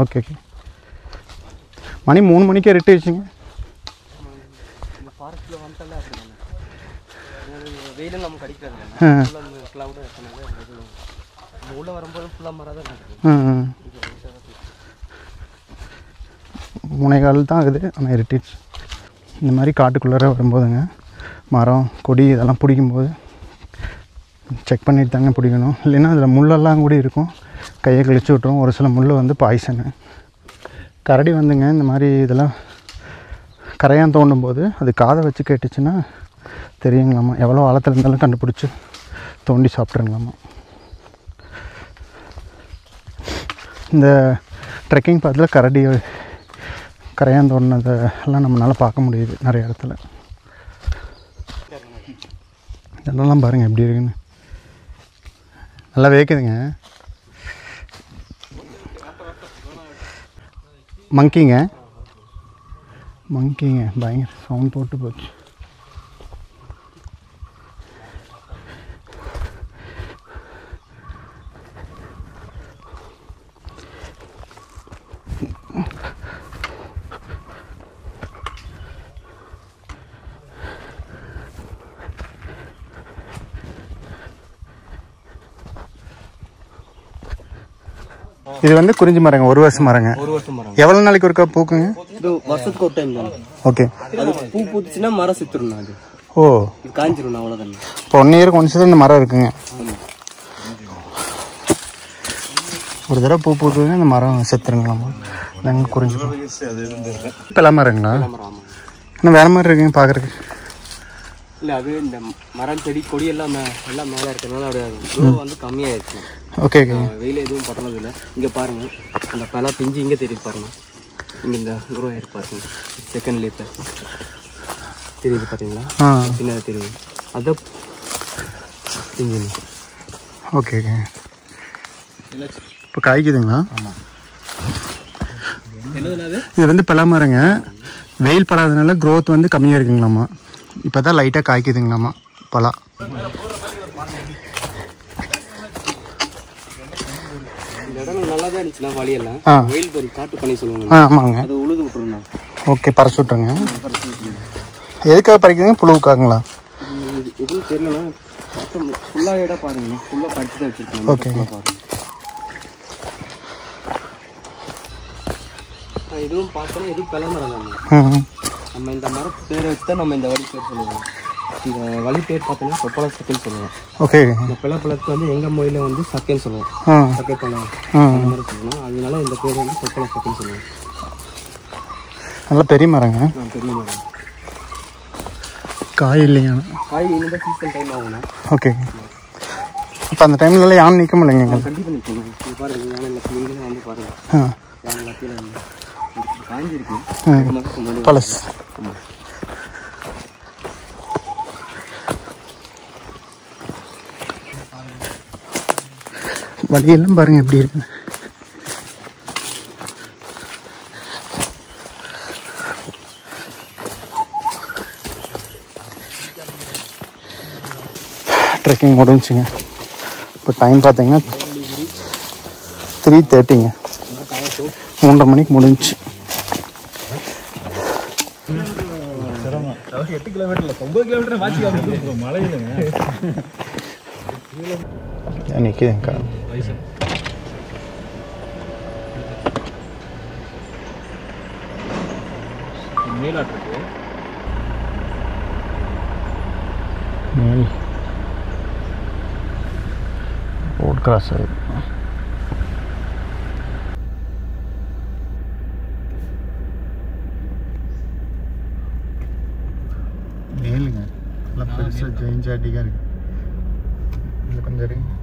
Okay okay. மணி 3 மணிக்கே ரெட்டு வச்சுங்க. இந்த ஃபாரஸ்ட்டில் வந்துட்டாலே அப்படி தானே. வெயிலும் நமக்கு அடிக்கிறது ஆ ஃபுல்லாக க்ளவுடாக இருக்கனால நம்ம உள்ளே வரும்போது ஃபுல்லாக மரம் தான் இருக்குது. ம் 3:15 தான் ஆகுது. ஆனால் இருட்டிடுச்சு. இந்த மாதிரி காட்டுக்குள்ளார வரும்போதுங்க மரம் கொடி இதெல்லாம் பிடிக்கும்போது செக் பண்ணிட்டு தாங்க பிடிக்கணும். இல்லைன்னா அதில் முள்ளெல்லாம் கூட இருக்கும், கையை கழிச்சு விட்ரும். ஒரு சில முள் வந்து பாய்சனு. கரடி வந்துங்க இந்த மாதிரி இதெல்லாம் கரையான் தோண்டும் போது அது காதை வச்சு கேட்டுச்சுன்னா தெரியுங்களாம்மா. எவ்வளோ ஆழத்தில் இருந்தாலும் கண்டுபிடிச்சி தோண்டி சாப்பிட்ருங்களாம்மா. இந்த ட்ரெக்கிங் பாத்தில் கரடி கரையான் தோண்டினதை எல்லாம் நம்மளால் பார்க்க முடியுது நிறைய இடத்துல. இதெல்லாம் பாருங்கள் எப்படி இருக்குன்னு. நல்லா வேக்குதுங்க. மங்கிங்க பயங்கர சவுண்ட் போட்டு போச்சு. இது வந்து குறிஞ்சி மரங்க, 1 வருஷம் மரங்க. 1 வருஷம் மரம். எவ்வளோ நாளைக்கு ஒருக்கா பூக்குங்க? இது வருஷத்துக்கு ஒரு டைம் தானே. ஓகே. அது பூ பூத்துச்சுன்னா மரம் செத்துரும். அது ஓ இது காஞ்சிரும் அவ்வளோதானே. இப்போ 1 இயருக்கு ஒன்ஸ் தான் இந்த மரம் இருக்குங்க. ஒரு தடவை பூ பூத்துங்க இந்த மரம் செத்துருங்களாம்மா. நாங்கள் குறிஞ்சிப்போம். இப்போ எல்லாம் மரங்களா? மரம் ஆமாம். இன்னும் வேறு மாதிரி இருக்குங்க பார்க்குறதுக்கு. இல்லை அது இந்த மரம் செடி கொடி எல்லாம் எல்லாம் மேலே இருக்கிறதுனால அப்படியே க்ரோ வந்து கம்மியாகிடுச்சு. Okay okay. வெயில் எதுவும் படுறதில்லை. இங்கே பாருங்கள் அந்த பல பிஞ்சு இங்கே தெரியுது பாருங்கள். இங்கே இந்த க்ரோ ஆகிருக்கு பாருங்க. செகண்ட் லீஃபில் தெரியுது பார்த்தீங்களா? பின்னாடி தெரியுது. அதை பிஞ்சு. Okay okay. இப்போ காய்க்குதுங்களா? ஆமாம். என்னது இது வந்து பலா மரங்க. வெயில் படாதனால க்ரோத் வந்து கம்மியாக இருக்குங்களாம்மா. இப்போ தான் லைட்டாக காய்க்குதுங்களாம்மா பலா. இந்த இடம் நல்லா தான் இருந்துச்சுன்னா வழியெல்லாம் வெயில் பறி காட்டு பண்ணி சொல்லுவாங்க. ஆமாங்க. அதை உழுது விட்டுருந்தோம். ஓகே பறிச்சு விட்ருங்க. எதுக்காக பறிக்குதுங்க? புழுவுக்காங்களா? எதுவும் தெரியலன்னா ஃபுல்லாக இடம் பாருங்க. ஃபுல்லாக பறிச்சு தான் வச்சுருக்கோம். ஓகே. இதுவும் பார்த்தோன்னா எதுவும் பிளம்பரம் தாங்க. நம்ம இந்த மரத்து பேரை வச்சு தான் நம்ம இந்த வழி பேர் சொல்லுவோம். இந்த வழி பேர் பார்த்தீங்கன்னா தொப்பள சக்கைன்னு சொல்லுவோம். ஓகே. இந்த பிள்ளைப்பழத்துக்கு வந்து எங்கள் மொழியில் வந்து சக்கைன்னு சொல்லுவோம். சக்கை பழம் அந்த மாதிரி சொல்லணும். அதனால இந்த பேர் வந்து தொப்பள சக்கைன்னு சொல்லுவோம். நல்லா பெரிய மரங்க. பெரிய மரம். காய் இல்லைங்க. காய் இந்த சீசன் டைம் ஆகும்ண்ணா. ஓகே. இப்போ அந்த டைம்லலாம் யானை நிற்க முடியலைங்க எங்களுக்கு. கண்டிப்பாக நிற்கணும். இது பாருங்கள் யானை இல்லை நீங்களே வந்து பாருங்கள். யானை எல்லாத்தையும் காய்ஞ்சிருக்கு பழசு. வழியெல்லாம் பாருங்க எப்படி இருக்கு. ட்ரெக்கிங் முடிஞ்சுங்க. இப்போ டைம் பார்த்தீங்கன்னா 3:30ங்க. 3:30 மணிக்கு முடிஞ்சிச்சு. 8 கிலோமீட்டர் 9 கிலோமீட்டர் வாட்சி மழை இல்லைங்க. நிற்கிதுங்கக்கா. மேலாட்டுருக்கு ரோட் கிராஸ் ஆகுது. மேலுங்க நல்லா பெருசாக ஜெயின்சாட்டிக்காக இருக்கு. இதில் கொஞ்சம் இருக்கு.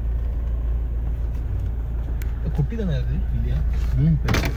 குட்டி தானே அது இல்லையா? இல்லைங்க பெருசு.